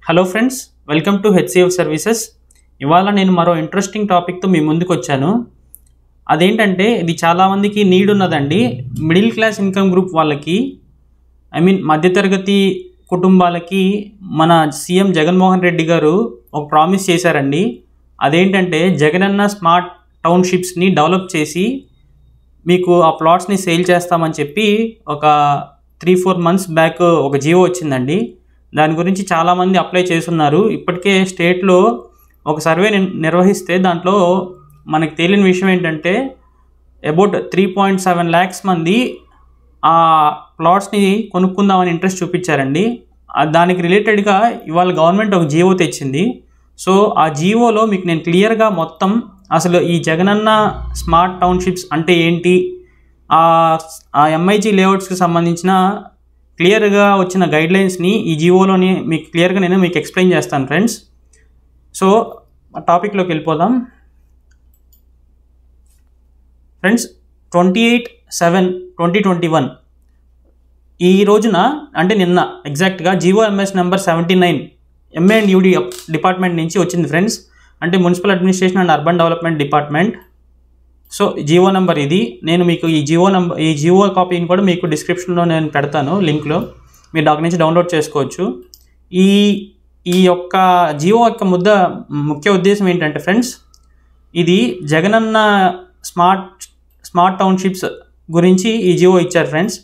Hello friends, welcome to HCF services. ఇవాళ నేను మరో ఇంట్రెస్టింగ్ టాపిక్తో మీ ముందుకు వచ్చాను. అదేంటంటే ఇది చాలామందికి నీడ్ ఉన్నదండి. మిడిల్ క్లాస్ ఇన్కమ్ గ్రూప్ వాళ్ళకి, మధ్యతరగతి కుటుంబాలకి మన సీఎం జగన్మోహన్ రెడ్డి గారు ఒక ప్రామిస్ చేశారండి. అదేంటంటే జగనన్న స్మార్ట్ టౌన్షిప్స్ని డెవలప్ చేసి మీకు ఆ ప్లాట్స్ని సేల్ చేస్తామని చెప్పి ఒక 3-4 months బ్యాక్ ఒక జియో వచ్చిందండి. దాని గురించి చాలామంది అప్లై చేస్తున్నారు. ఇప్పటికే స్టేట్లో ఒక సర్వే నిర్వహిస్తే దాంట్లో మనకు తేలిన విషయం ఏంటంటే అబౌట్ 3.7 lakhs మంది ఆ ప్లాట్స్ని కొనుక్కుందామని ఇంట్రెస్ట్ చూపించారండి. దానికి రిలేటెడ్గా ఇవాళ గవర్నమెంట్ ఒక జియో తెచ్చింది. సో ఆ జియోలో మీకు నేను క్లియర్గా మొత్తం అసలు ఈ జగనన్న స్మార్ట్ టౌన్షిప్స్ అంటే ఏంటి, ఆ ఎంఐజీ లేఅవుట్స్కి సంబంధించిన క్లియర్గా వచ్చిన గైడ్లైన్స్ని ఈ జియోలోని మీకు క్లియర్గా నేను మీకు ఎక్స్ప్లెయిన్ చేస్తాను ఫ్రెండ్స్. సో టాపిక్లోకి వెళ్ళిపోదాం ఫ్రెండ్స్. 28/7/2021 ఈ రోజున అంటే నిన్న ఎగ్జాక్ట్గా GO MS number 79 MA&UD department నుంచి వచ్చింది ఫ్రెండ్స్. అంటే municipal administration and urban development department. So Jio number ఇది. నేను మీకు ఈ జియో కాపీని కూడా మీకు డిస్క్రిప్షన్లో నేను పెడతాను, లింక్లో మీరు దాని నుంచి డౌన్లోడ్ చేసుకోవచ్చు. ఈ యొక్క జియో యొక్క ముఖ్య ఉద్దేశం ఏంటంటే ఫ్రెండ్స్, ఇది జగనన్న స్మార్ట్ టౌన్షిప్స్ గురించి ఈ జియో ఇచ్చారు ఫ్రెండ్స్.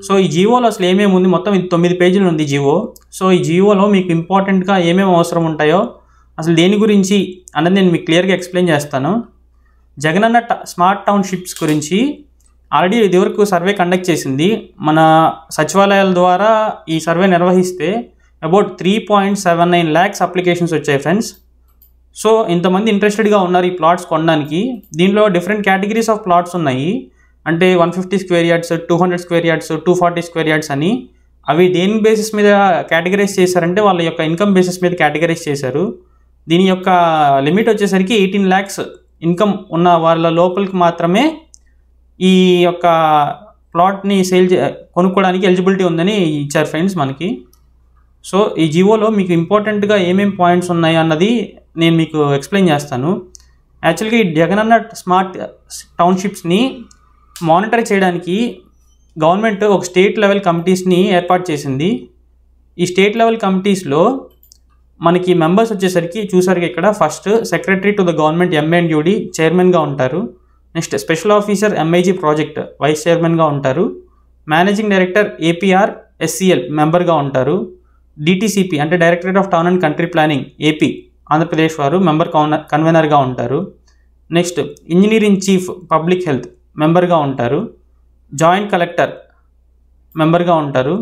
సో ఈ జియోలో అసలు ఏమేమి ఉంది, మొత్తం ఇది 9 పేజీలు ఉంది జియో. సో ఈ జియోలో మీకు ఇంపార్టెంట్గా ఏమేమి అవసరం ఉంటాయో, అసలు దేని గురించి అన్నది నేను మీకు క్లియర్గా ఎక్స్ప్లెయిన్ చేస్తాను. జగనన్న స్మార్ట్ టౌన్షిప్స్ గురించి ఆల్రెడీ ఇదివరకు సర్వే కండక్ట్ చేసింది. మన సచివాలయాల ద్వారా ఈ సర్వే నిర్వహిస్తే అబౌట్ 3.79 lakhs అప్లికేషన్స్ వచ్చాయి ఫ్రెండ్స్. సో ఇంతమంది ఇంట్రెస్టెడ్గా ఉన్నారు ఈ ప్లాట్స్ కొనడానికి. దీనిలో డిఫరెంట్ కేటగిరీస్ ఆఫ్ ప్లాట్స్ ఉన్నాయి. అంటే 150 square yards, 200 square yards, 240 square yards అని. అవి దేని బేసిస్ మీద కేటగరైజ్ చేశారంటే వాళ్ళ యొక్క ఇన్కమ్ బేసిస్ మీద కేటగరైజ్ చేశారు. దీని యొక్క లిమిట్ వచ్చేసరికి 18 lakhs ఇన్కమ్ ఉన్న వాళ్ళ లోపలికి మాత్రమే ఈ యొక్క ప్లాట్ని కొనుక్కోవడానికి ఎలిజిబిలిటీ ఉందని ఇచ్చారు ఫ్రెండ్స్ మనకి. సో ఈ జియోలో మీకు ఇంపార్టెంట్గా ఏమేమి పాయింట్స్ ఉన్నాయి అన్నది నేను మీకు ఎక్స్ప్లెయిన్ చేస్తాను. యాక్చువల్గా ఈ జగనన్న స్మార్ట్ టౌన్షిప్స్ని మానిటర్ చేయడానికి గవర్నమెంట్ ఒక స్టేట్ లెవెల్ కమిటీస్ని ఏర్పాటు చేసింది. ఈ స్టేట్ లెవెల్ కమిటీస్లో మనకి మెంబర్స్ వచ్చేసరికి చూసారు ఇక్కడ, first secretary to the government MA&UD చైర్మన్గా ఉంటారు. Next special officer MIG project vice చైర్మన్గా ఉంటారు. మేనేజింగ్ డైరెక్టర్ APR SCL మెంబర్గా ఉంటారు. DTCP అంటే directorate of town and country planning AP Andhra Pradesh వారు మెంబర్ కన్వీనర్గా ఉంటారు. Next engineering chief public health మెంబర్గా ఉంటారు. జాయింట్ కలెక్టర్ మెంబర్గా ఉంటారు.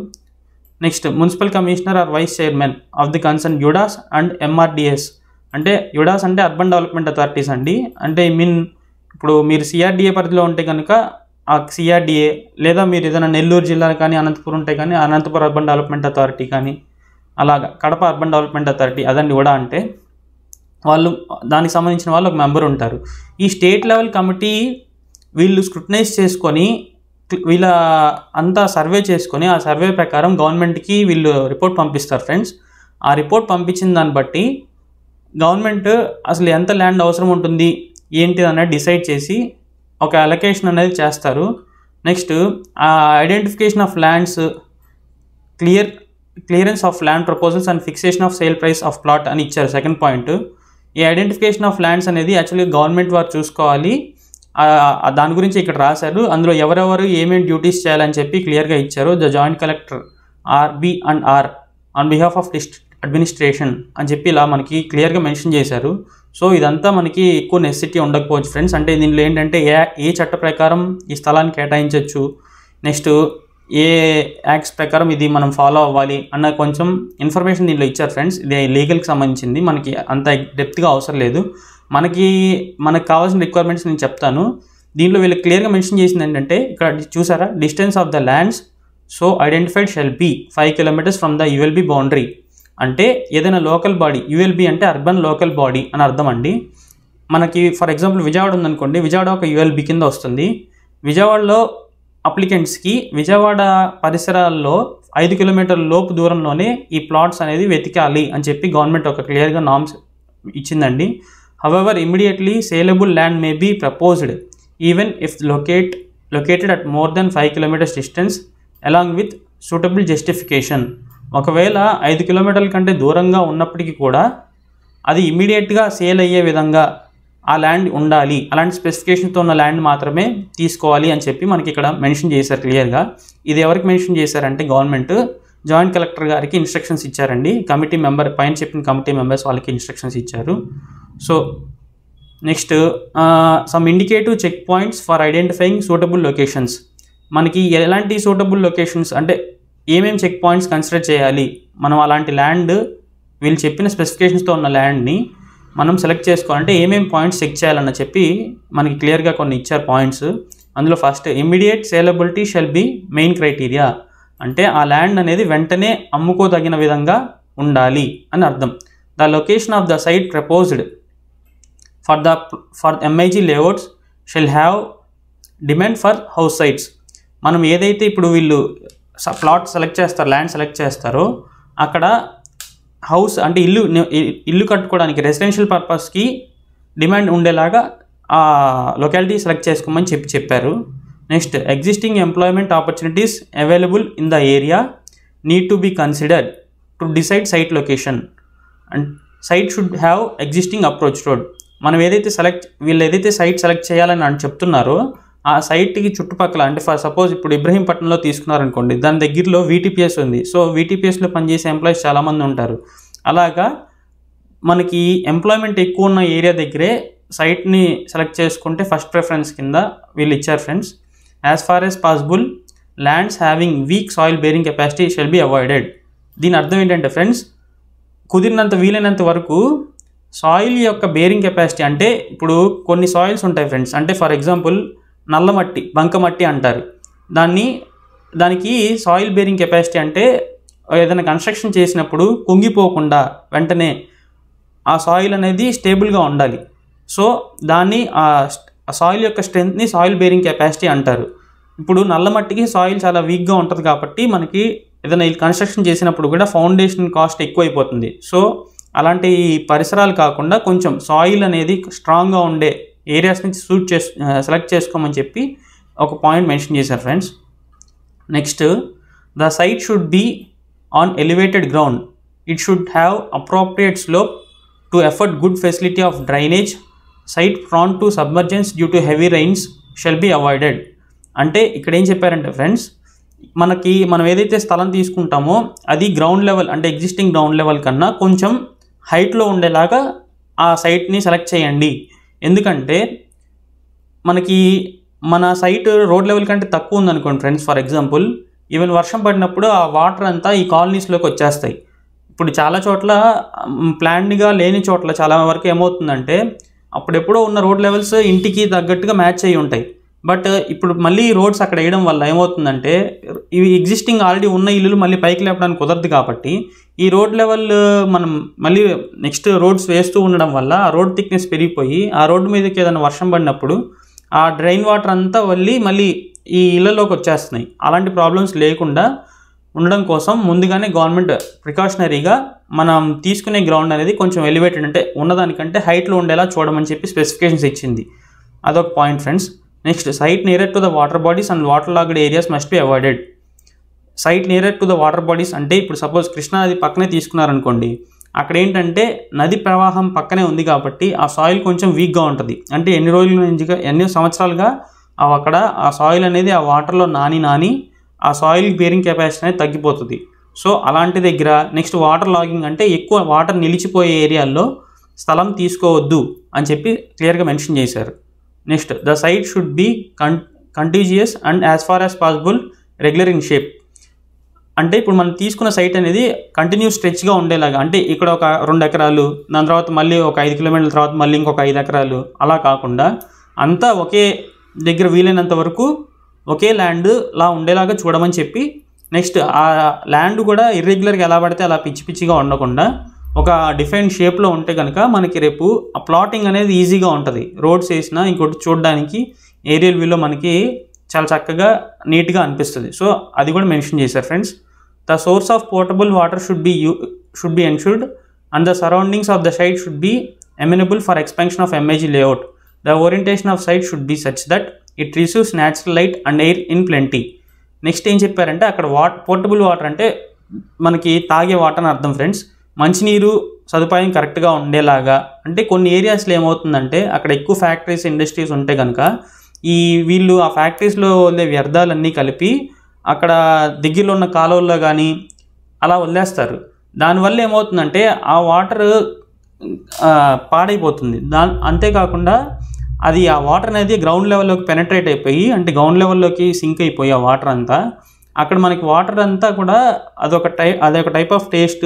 Next municipal commissioner or vice chairman of the concern UDAs and MRDS. అంటే యుడాస్ అంటే అర్బన్ డెవలప్మెంట్ అథారిటీస్ అండి. అంటే ఇప్పుడు మీరు CRDA పరిధిలో ఉంటే కనుక ఆ CRDA, లేదా మీరు ఏదైనా నెల్లూరు జిల్లా కానీ అనంతపురం ఉంటే కానీ అనంతపురం అర్బన్ డెవలప్మెంట్ అథారిటీ కానీ, అలాగా కడప అర్బన్ డెవలప్మెంట్ అథారిటీ అదండి యుడా అంటే. వాళ్ళు దానికి సంబంధించిన వాళ్ళు ఒక మెంబర్ ఉంటారు. ఈ స్టేట్ లెవెల్ కమిటీ వీళ్ళు స్క్రూటనైజ్ చేసుకొని వీళ్ళ అంతా సర్వే చేసుకొని ఆ సర్వే ప్రకారం గవర్నమెంట్కి వీళ్ళు రిపోర్ట్ పంపిస్తారు ఫ్రెండ్స్. ఆ రిపోర్ట్ పంపించిన దాన్ని బట్టి గవర్నమెంట్ అసలు ఎంత ల్యాండ్ అవసరం ఉంటుంది ఏంటి అనేది డిసైడ్ చేసి ఒక అలొకేషన్ అనేది చేస్తారు. నెక్స్ట్ ఆ identification of lands, clearance of land proposals and fixation of sale price of plot అని ఇచ్చారు సెకండ్ పాయింట్. ఈ ఐడెంటిఫికేషన్ ఆఫ్ ల్యాండ్స్ అనేది యాక్చువల్గా గవర్నమెంట్ వారు చూసుకోవాలి. దాని గురించి ఇక్కడ రాశారు. అందులో ఎవరెవరు ఏమేమి డ్యూటీస్ చేయాలని చెప్పి క్లియర్గా ఇచ్చారు. The joint collector RB&R on behalf of district administration అని చెప్పి ఇలా మనకి క్లియర్గా మెన్షన్ చేశారు. సో ఇదంతా మనకి ఎక్కువ నెసెసిటీ ఉండకపోవచ్చు ఫ్రెండ్స్. అంటే దీనిలో ఏంటంటే ఏ చట్ట ప్రకారం ఈ స్థలాన్ని కేటాయించవచ్చు, నెక్స్ట్ ఏ యాక్ట్స్ ప్రకారం ఇది మనం ఫాలో అవ్వాలి అన్న కొంచెం ఇన్ఫర్మేషన్ దీనిలో ఇచ్చారు ఫ్రెండ్స్. ఇది లీగల్కి సంబంధించింది, మనకి అంత డెప్త్గా అవసరం లేదు. మనకు కావాల్సిన రిక్వైర్మెంట్స్ నేను చెప్తాను. దీనిలో వీళ్ళు క్లియర్గా మెన్షన్ చేసింది ఏంటంటే, ఇక్కడ చూసారా, distance of the lands so identified shall be 5 kilometers from the ULB boundary. అంటే ఏదైనా లోకల్ బాడీ, ULB అంటే అర్బన్ లోకల్ బాడీ అని అర్థం అండి. మనకి ఫర్ ఎగ్జాంపుల్ విజయవాడ ఉందనుకోండి, విజయవాడ ఒక ULB కింద వస్తుంది. విజయవాడలో అప్లికెంట్స్కి విజయవాడ పరిసరాల్లో 5 కిలోమీటర్ల లోపు దూరంలోనే ఈ ప్లాట్స్ అనేది వెతికాలి అని చెప్పి గవర్నమెంట్ ఒక క్లియర్గా నామ్స్ ఇచ్చిందండి. However immediately saleable land may be proposed even if located at more than 5 kilometers distance along with suitable justification. ఒకవేళ 5 కిలోమీటర్ల కంటే దూరంగా ఉన్నప్పటికీ కూడా అది ఇమీడియట్గా సేల్ అయ్యే విధంగా ఆ ల్యాండ్ ఉండాలి, అలాంటి స్పెసిఫికేషన్తో ఉన్న ల్యాండ్ మాత్రమే తీసుకోవాలి అని చెప్పి మనకి ఇక్కడ మెన్షన్ చేశారు క్లియర్గా. ఇది ఎవరికి మెన్షన్ చేశారంటే గవర్నమెంట్ జాయింట్ కలెక్టర్ గారికి ఇన్స్ట్రక్షన్స్ ఇచ్చారండి. కమిటీ మెంబర్ పైన చెప్పిన కమిటీ మెంబర్స్ వాళ్ళకి ఇన్స్ట్రక్షన్స్ ఇచ్చారు. So next some indicative check points for identifying suitable locations. మనకి ఎలాంటి సూటబుల్ లొకేషన్స్ అంటే ఏమేమి చెక్ పాయింట్స్ కన్సిడర్ చేయాలి, మనం అలాంటి ల్యాండ్ వీళ్ళు చెప్పిన స్పెసిఫికేషన్స్తో ఉన్న ల్యాండ్ని మనం సెలెక్ట్ చేసుకోవాలంటే ఏమేమి పాయింట్స్ చెక్ చేయాలన్న చెప్పి మనకి క్లియర్గా కొన్ని ఇచ్చారు పాయింట్స్. అందులో first immediate saleability shall be main criteria. అంటే ఆ ల్యాండ్ అనేది వెంటనే అమ్ముకోదగిన విధంగా ఉండాలి అని అర్థం. The location of the site proposed for MIG layouts shall have demand for house sites. మనం ఏదైతే ఇప్పుడు వీళ్ళు ప్లాట్ సెలెక్ట్ చేస్తారో, ల్యాండ్ సెలెక్ట్ చేస్తారో అక్కడ హౌస్ అంటే ఇల్లు కట్టుకోవడానికి రెసిడెన్షియల్ పర్పస్కి డిమాండ్ ఉండేలాగా ఆ లొకాలిటీ సెలెక్ట్ చేసుకోమని చెప్పారు. Next existing employment opportunities available in the area need to be considered to decide site location and site should have existing approach road. మనం వీళ్ళు ఏదైతే సైట్ సెలెక్ట్ చేయాలని చెప్తున్నారో ఆ సైట్కి చుట్టుపక్కల అంటే ఫర్ సపోజ్ ఇప్పుడు ఇబ్రహీంపట్నంలో తీసుకున్నారనుకోండి, దాని దగ్గరలో వీటీపీఎస్ ఉంది. సో వీటీపీఎస్లో పనిచేసే ఎంప్లాయీస్ చాలామంది ఉంటారు. అలాగా మనకి ఎంప్లాయ్మెంట్ ఎక్కువ ఉన్న ఏరియా దగ్గరే సైట్ని సెలెక్ట్ చేసుకుంటే ఫస్ట్ ప్రిఫరెన్స్ కింద వీళ్ళు ఇచ్చారు friends. As far as possible lands having weak soil bearing capacity shall be avoided. దీని అర్థం ఏంటంటే ఫ్రెండ్స్, వీలైనంత వరకు సాయిల్ యొక్క బేరింగ్ కెపాసిటీ అంటే ఇప్పుడు కొన్ని సాయిల్స్ ఉంటాయి ఫ్రెండ్స్. అంటే ఫర్ ఎగ్జాంపుల్ నల్లమట్టి, బంకమట్టి అంటారు దానికి సాయిల్ బేరింగ్ కెపాసిటీ అంటే ఏదైనా కన్స్ట్రక్షన్ చేసినప్పుడు కుంగిపోకుండా వెంటనే ఆ సాయిల్ అనేది స్టేబుల్గా ఉండాలి. సో దాన్ని ఆ సాయిల్ యొక్క స్ట్రెంత్ని సాయిల్ బేరింగ్ కెపాసిటీ అంటారు. ఇప్పుడు నల్లమట్టికి సాయిల్ చాలా వీక్గా ఉంటుంది కాబట్టి మనకి ఏదైనా కన్స్ట్రక్షన్ చేసినప్పుడు కూడా ఫౌండేషన్ కాస్ట్ ఎక్కువైపోతుంది. సో అలాంటి పరిసరాలు కాకుండా కొంచెం సాయిల్ అనేది స్ట్రాంగ్గా ఉండే ఏరియాస్ నుంచి సెలెక్ట్ చేసుకోమని చెప్పి ఒక పాయింట్ మెన్షన్ చేశారు friends. Next the site should be on elevated ground. It should have appropriate slope to afford good facility of drainage. Site prone to submergence due to heavy rains shall be avoided. అంటే ఇక్కడ ఏం చెప్పారంటే friends, మనం ఏదైతే స్థలం తీసుకుంటామో అది ground level అంటే ఎగ్జిస్టింగ్ గ్రౌండ్ లెవెల్ కన్నా కొంచెం హైట్లో ఉండేలాగా ఆ సైట్ని సెలెక్ట్ చేయండి. ఎందుకంటే మన సైట్ రోడ్ లెవెల్ కంటే తక్కువ ఉందనుకోండి ఫ్రెండ్స్, ఫర్ ఎగ్జాంపుల్ ఈవెన్ వర్షం పడినప్పుడు ఆ వాటర్ అంతా ఈ కాలనీస్లోకి వచ్చేస్తాయి. ఇప్పుడు చాలా చోట్ల ప్లాన్డ్గా లేని చోట్ల చాలా వరకు ఏమవుతుందంటే అప్పుడెప్పుడో ఉన్న రోడ్ లెవెల్స్ ఇంటికి తగ్గట్టుగా మ్యాచ్ అయ్యి ఉంటాయి. బట్ ఇప్పుడు మళ్ళీ రోడ్స్ అక్కడ వేయడం వల్ల ఏమవుతుందంటే ఇవి ఎగ్జిస్టింగ్ ఆల్రెడీ ఉన్న ఇల్లులు మళ్ళీ పైకి లేపడానికి కుదరదు. కాబట్టి ఈ రోడ్ లెవెల్ మనం మళ్ళీ నెక్స్ట్ రోడ్స్ వేస్తూ ఉండడం వల్ల ఆ రోడ్ థిక్నెస్ పెరిగిపోయి ఆ రోడ్డు మీదకి ఏదైనా వర్షం పడినప్పుడు ఆ డ్రైన్ వాటర్ అంతా మళ్ళీ ఈ ఇళ్లలోకి వచ్చేస్తున్నాయి. అలాంటి ప్రాబ్లమ్స్ లేకుండా ఉండడం కోసం ముందుగానే గవర్నమెంట్ ప్రికాషనరీగా మనం తీసుకునే గ్రౌండ్ అనేది కొంచెం ఎలివేటెడ్ అంటే ఉన్నదానికంటే హైట్లో ఉండేలా చూడమని చెప్పి స్పెసిఫికేషన్స్ ఇచ్చింది. అదొక point friends. Next site near to the water bodies and water logged areas must be avoided. Site near to the water bodies అంటే ఇప్పుడు సపోజ్ కృష్ణానది పక్కనే తీసుకున్నారనుకోండి, అక్కడ ఏంటంటే నది ప్రవాహం పక్కనే ఉంది కాబట్టి ఆ సాయిల్ కొంచెం వీక్గా ఉంటుంది. అంటే ఎన్ని సంవత్సరాలుగా అక్కడ ఆ సాయిల్ అనేది ఆ వాటర్లో నాని ఆ సాయిల్ బేరింగ్ కెపాసిటీ అనేది తగ్గిపోతుంది. సో అలాంటి దగ్గర నెక్స్ట్ వాటర్ లాగింగ్ అంటే ఎక్కువ వాటర్ నిలిచిపోయే ఏరియాల్లో స్థలం తీసుకోవద్దు అని చెప్పి క్లియర్గా మెన్షన్ చేశారు. Next the site should be continuous and as far as possible regular in shape. అంటే ఇప్పుడు మనం తీసుకున్న సైట్ అనేది కంటిన్యూస్ స్ట్రెచ్గా ఉండేలాగా, అంటే ఇక్కడ ఒక 2 ఎకరాలు, దాని తర్వాత మళ్ళీ ఒక 5 కిలోమీటర్ల తర్వాత మళ్ళీ ఇంకొక 5 ఎకరాలు, అలా కాకుండా అంతా ఒకే దగ్గర వీలైనంత వరకు ఒకే ల్యాండ్ లా ఉండేలాగా చూడమని చెప్పి, నెక్స్ట్ ఆ ల్యాండ్ కూడా ఇర్రెగ్యులర్గా ఎలా పడితే అలా పిచ్చిగా ఉండకుండా ఒక డిఫైన్ షేప్లో ఉంటే కనుక మనకి రేపు ఆ ప్లాటింగ్ అనేది ఈజీగా ఉంటుంది. రోడ్స్ వేసినా ఇంకోటి చూడడానికి ఏరియల్ వ్యూలో మనకి చాలా చక్కగా నీట్గా అనిపిస్తుంది. సో అది కూడా మెన్షన్ చేశారు friends. The source of portable water should be ensured and the surroundings of the site should be amenable for expansion of MIG layout. The orientation of site should be such that it receives natural light and air in plenty. Next ఏం చెప్పారంటే అక్కడ portable water అంటే మనకి తాగే water అని అర్థం friends. మంచినీరు సదుపాయం కరెక్ట్గా ఉండేలాగా, అంటే కొన్ని ఏరియాస్లో ఏమవుతుందంటే అక్కడ ఎక్కువ ఫ్యాక్టరీస్ ఇండస్ట్రీస్ ఉంటే కనుక వీళ్ళు ఆ ఫ్యాక్టరీస్లో ఉండే వ్యర్థాలన్నీ కలిపి అక్కడ దగ్గరలో ఉన్న కాలువల్లో కానీ అలా వదిలేస్తారు. దానివల్ల ఏమవుతుందంటే ఆ వాటర్ పాడైపోతుంది. అంతేకాకుండా అది ఆ వాటర్ అనేది గ్రౌండ్ లెవెల్లోకి పెనట్రేట్ అయిపోయి, అంటే గ్రౌండ్ లెవెల్లోకి సింక్ అయిపోయి ఆ వాటర్ అంతా అక్కడ మనకి వాటర్ అంతా కూడా అదొక టైప్ ఆఫ్ టేస్ట్,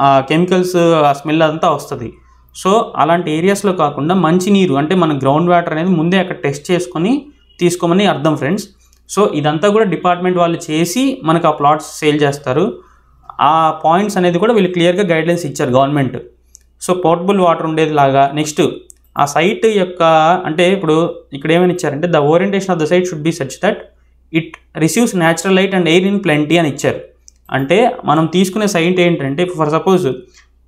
ఆ కెమికల్స్, ఆ స్మెల్ అంతా వస్తుంది. సో అలాంటి ఏరియాస్లో కాకుండా మంచినీరు అంటే మన గ్రౌండ్ వాటర్ అనేది ముందే అక్కడ టెస్ట్ చేసుకొని తీసుకోమని అర్థం ఫ్రెండ్స్. సో ఇదంతా కూడా డిపార్ట్మెంట్ వాళ్ళు చేసి మనకు ఆ ప్లాట్స్ సేల్ చేస్తారు. ఆ పాయింట్స్ అనేది కూడా వీళ్ళు క్లియర్గా గైడ్లైన్స్ ఇచ్చారు గవర్నమెంట్. సో పోర్టబుల్ వాటర్ ఉండేది లాగా. నెక్స్ట్ ఆ సైట్ యొక్క అంటే ఇప్పుడు ఇక్కడ ఏమైనా ఇచ్చారంటే the orientation of the site should be such that it receives natural light and air in plenty అని ఇచ్చారు. అంటే మనం తీసుకునే సైట్ ఏంటంటే ఫర్ సపోజ్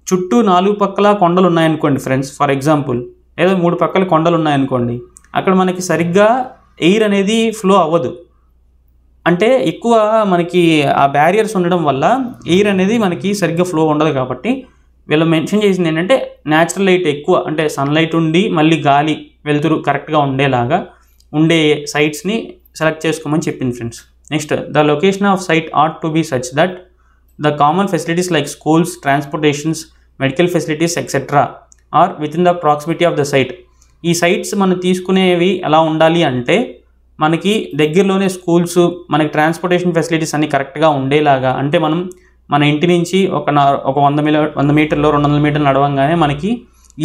చుట్టూ 4 పక్కల కొండలు ఉన్నాయనుకోండి ఫ్రెండ్స్, ఫర్ ఎగ్జాంపుల్, లేదా 3 పక్కల కొండలు ఉన్నాయనుకోండి, అక్కడ మనకి సరిగ్గా ఎయిర్ అనేది ఫ్లో అవ్వదు. అంటే ఎక్కువ మనకి ఆ బ్యారియర్స్ ఉండడం వల్ల ఎయిర్ అనేది మనకి సరిగ్గా ఫ్లో ఉండదు. కాబట్టి వీళ్ళు మెన్షన్ చేసింది ఏంటంటే న్యాచురల్ లైట్ ఎక్కువ, అంటే సన్లైట్ ఉండి మళ్ళీ గాలి వెలుతురు కరెక్ట్గా ఉండేలాగా ఉండే సైట్స్ని సెలెక్ట్ చేసుకోమని చెప్పింది friends. Next the location of site ought to be such that the common facilities like schools, transportations, medical facilities etcetera are within the proximity of the site. ఈ సైట్స్ మనం తీసుకునేవి ఎలా ఉండాలి అంటే మనకి దగ్గరలోనే స్కూల్స్, మనకి ట్రాన్స్పోర్టేషన్ ఫెసిలిటీస్ అన్నీ కరెక్ట్గా ఉండేలాగా, అంటే మనం మన ఇంటి నుంచి ఒక 100 మీటర్లు 200 మీటర్లు నడవంగానే మనకి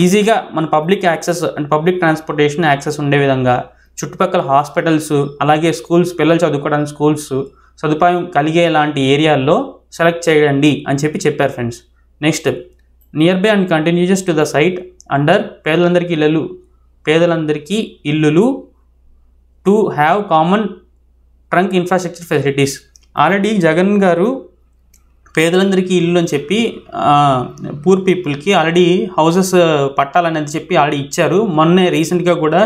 ఈజీగా మన పబ్లిక్ యాక్సెస్ అంటే పబ్లిక్ ట్రాన్స్పోర్టేషన్ యాక్సెస్ ఉండే విధంగా, చుట్టుపక్కల హాస్పిటల్స్, అలాగే స్కూల్స్, పిల్లలు చదువుకోవడానికి స్కూల్స్ సదుపాయం కలిగే లాంటి ఏరియాల్లో సెలెక్ట్ చేయండి అని చెప్పారు friends. Next nearby and contiguous to the site under పేదలందరికీ ఇల్లులు to have common trunk infrastructure facilities. Already Jagan గారు పేదలందరికీ ఇల్లు అని చెప్పి పూర్ పీపుల్కి ఆల్రెడీ హౌసెస్ పట్టాలనేది చెప్పి ఆల్రెడీ ఇచ్చారు. మొన్నే రీసెంట్గా కూడా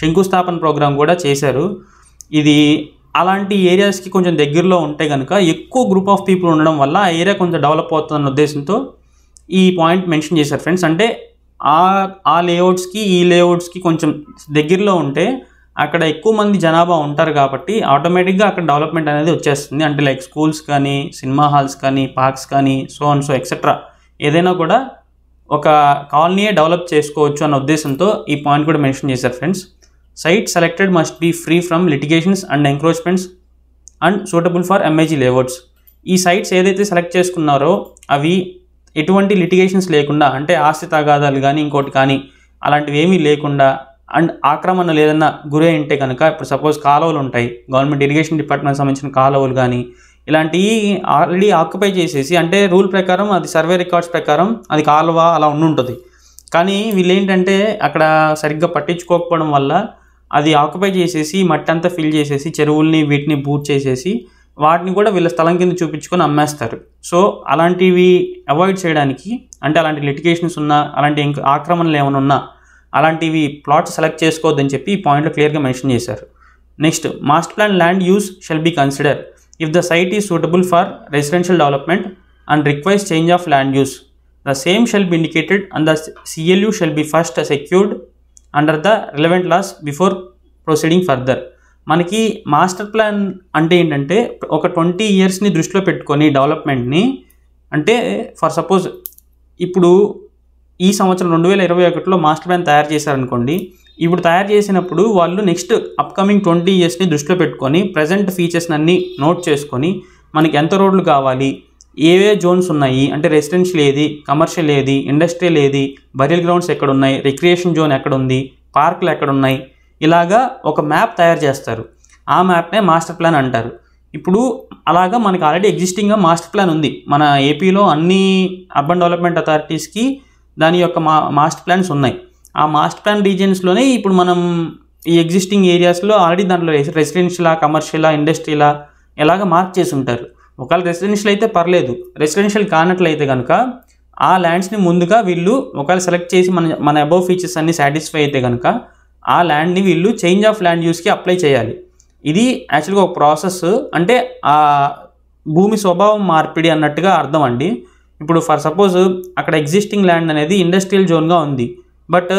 శంకుస్థాపన ప్రోగ్రాం కూడా చేశారు. ఇది అలాంటి ఏరియాస్కి కొంచెం దగ్గరలో ఉంటే కనుక ఎక్కువ గ్రూప్ ఆఫ్ పీపుల్ ఉండడం వల్ల ఆ ఏరియా కొంచెం డెవలప్ అవుతుందన్న ఉద్దేశంతో ఈ పాయింట్ మెన్షన్ చేశారు ఫ్రెండ్స్. అంటే ఆ లేఅవుట్స్కి ఈ లేఅవుట్స్కి కొంచెం దగ్గరలో ఉంటే అక్కడ ఎక్కువ మంది జనాభా ఉంటారు కాబట్టి ఆటోమేటిక్గా అక్కడ డెవలప్మెంట్ అనేది వచ్చేస్తుంది. అంటే లైక్ స్కూల్స్ కానీ, సినిమా హాల్స్ కానీ, పార్క్స్ కానీ, సో అండ్ సో ఎక్సెట్రా ఏదైనా కూడా ఒక కాలనీయే డెవలప్ చేసుకోవచ్చు అన్న ఉద్దేశంతో ఈ పాయింట్ కూడా మెన్షన్ చేశారు friends. Site selected must be free from litigations and encroachments and suitable for MIG layouts. ఈ సైట్స్ ఏదైతే సెలెక్ట్ చేసుకున్నారో అవి ఎటువంటి లిటిగేషన్స్ లేకుండా, అంటే ఆస్తి తగాదాలు కానీ ఇంకోటి కానీ అలాంటివి ఏమీ లేకుండా, అండ్ ఆక్రమణ లేదన్నా గురి ఉంటే కనుక, ఇప్పుడు సపోజ్ కాలువలు ఉంటాయి, గవర్నమెంట్ ఇరిగేషన్ డిపార్ట్మెంట్ సంబంధించిన కాలువలు కానీ ఇలాంటివి ఆల్రెడీ ఆక్యుపై చేసేసి, అంటే రూల్ ప్రకారం అది సర్వే రికార్డ్స్ ప్రకారం అది కాలువ అలా ఉంటుంది. కానీ వీళ్ళు ఏంటంటే అక్కడ సరిగ్గా పట్టించుకోకపోవడం వల్ల అది ఆక్యుపై చేసేసి మట్టి అంతా ఫిల్ చేసేసి చెరువుల్ని వీటిని బూట్ చేసేసి వాటిని కూడా వీళ్ళ స్థలం కింద చూపించుకొని అమ్మేస్తారు. సో అలాంటివి అవాయిడ్ చేయడానికి, అంటే అలాంటి లిటిగేషన్స్ ఉన్నా, అలాంటి ఆక్రమణలు ఏమైనా ఉన్నా అలాంటివి ప్లాట్స్ సెలెక్ట్ చేసుకోవద్దని చెప్పి ఈ పాయింట్లో క్లియర్గా మెన్షన్ చేశారు. Next master plan land use shall be consider if the site is suitable for residential development and requires change of land use. The same shall be indicated and the CLU shall be first secured under the relevant laws before proceeding further. మనకి master plan అంటే ఏంటంటే ఒక 20 ఇయర్స్ని దృష్టిలో పెట్టుకొని డెవలప్మెంట్ని, అంటే for suppose ఇప్పుడు ఈ సంవత్సరం 2021లో మాస్టర్ ప్లాన్ తయారు చేశారనుకోండి, ఇప్పుడు తయారు చేసినప్పుడు వాళ్ళు నెక్స్ట్ అప్కమింగ్ 20 ఇయర్స్ని దృష్టిలో పెట్టుకొని ప్రజెంట్ ఫీచర్స్ని అన్నీ నోట్ చేసుకొని మనకి ఎంత రోడ్లు కావాలి, ఏవే జోన్స్ ఉన్నాయి, అంటే రెసిడెన్షియల్ ఏది, కమర్షియల్ ఏది, ఇండస్ట్రియల్ ఏది, బరియల్ గ్రౌండ్స్ ఎక్కడ ఉన్నాయి, రిక్రియేషన్ జోన్ ఎక్కడ ఉంది, పార్కులు ఎక్కడ ఉన్నాయి, ఇలాగా ఒక మ్యాప్ తయారు చేస్తారు. ఆ మ్యాప్నే మాస్టర్ ప్లాన్ అంటారు. ఇప్పుడు అలాగా మనకి ఆల్రెడీ ఎగ్జిస్టింగ్గా మాస్టర్ ప్లాన్ ఉంది. మన ఏపీలో అన్ని అర్బన్ డెవలప్మెంట్ అథారిటీస్కి దాని యొక్క మాస్టర్ ప్లాన్స్ ఉన్నాయి. ఆ మాస్టర్ ప్లాన్ రీజియన్స్లోనే ఇప్పుడు మనం ఈ ఎగ్జిస్టింగ్ ఏరియాస్లో ఆల్రెడీ దాంట్లో రెసిడెన్షియలా, కమర్షియలా, ఇండస్ట్రియలా ఎలాగ మార్క్ చేసి ఉంటారు. ఒకవేళ రెసిడెన్షియల్ అయితే పర్లేదు, రెసిడెన్షియల్ కానట్లయితే కనుక ఆ ల్యాండ్స్ని ముందుగా వీళ్ళు ఒకవేళ సెలెక్ట్ చేసి మన అబౌవ్ ఫీచర్స్ అన్ని సాటిస్ఫై అయితే కనుక ఆ ల్యాండ్ని వీళ్ళు చేంజ్ ఆఫ్ ల్యాండ్ యూస్కి అప్లై చేయాలి. ఇది యాక్చువల్గా ఒక ప్రాసెస్, అంటే ఆ భూమి స్వభావం మార్పిడి అన్నట్టుగా అర్థం అండి. ఇప్పుడు ఫర్ సపోజ్ అక్కడ ఎగ్జిస్టింగ్ ల్యాండ్ అనేది ఇండస్ట్రియల్ జోన్గా ఉంది, బట్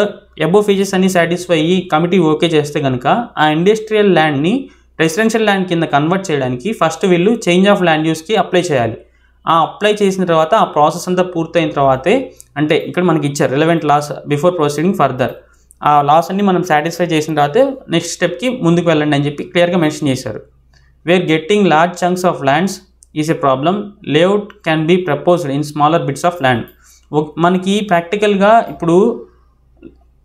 అబౌవ్ ఫీచర్స్ అన్ని సాటిస్ఫై అయ్యి కమిటీ ఓకే చేస్తే కనుక ఆ ఇండస్ట్రియల్ ల్యాండ్ని రెసిడెన్షియల్ ల్యాండ్ కింద కన్వర్ట్ చేయడానికి ఫస్ట్ వీళ్ళు చేంజ్ ఆఫ్ ల్యాండ్ యూస్కి అప్లై చేయాలి. ఆ అప్లై చేసిన తర్వాత ఆ ప్రాసెస్ అంతా పూర్తయిన తర్వాతే, అంటే ఇక్కడ మనకి ఇచ్చారు relevant laws before proceeding further, ఆ లాస్ అన్ని మనం సాటిస్ఫై చేసిన తర్వాతే నెక్స్ట్ స్టెప్కి ముందుకు వెళ్ళండి అని చెప్పి క్లియర్గా మెన్షన్ చేశారు. Where getting large chunks of lands is a problem, layout can be proposed in smaller bits of land. మనకి ప్రాక్టికల్గా ఇప్పుడు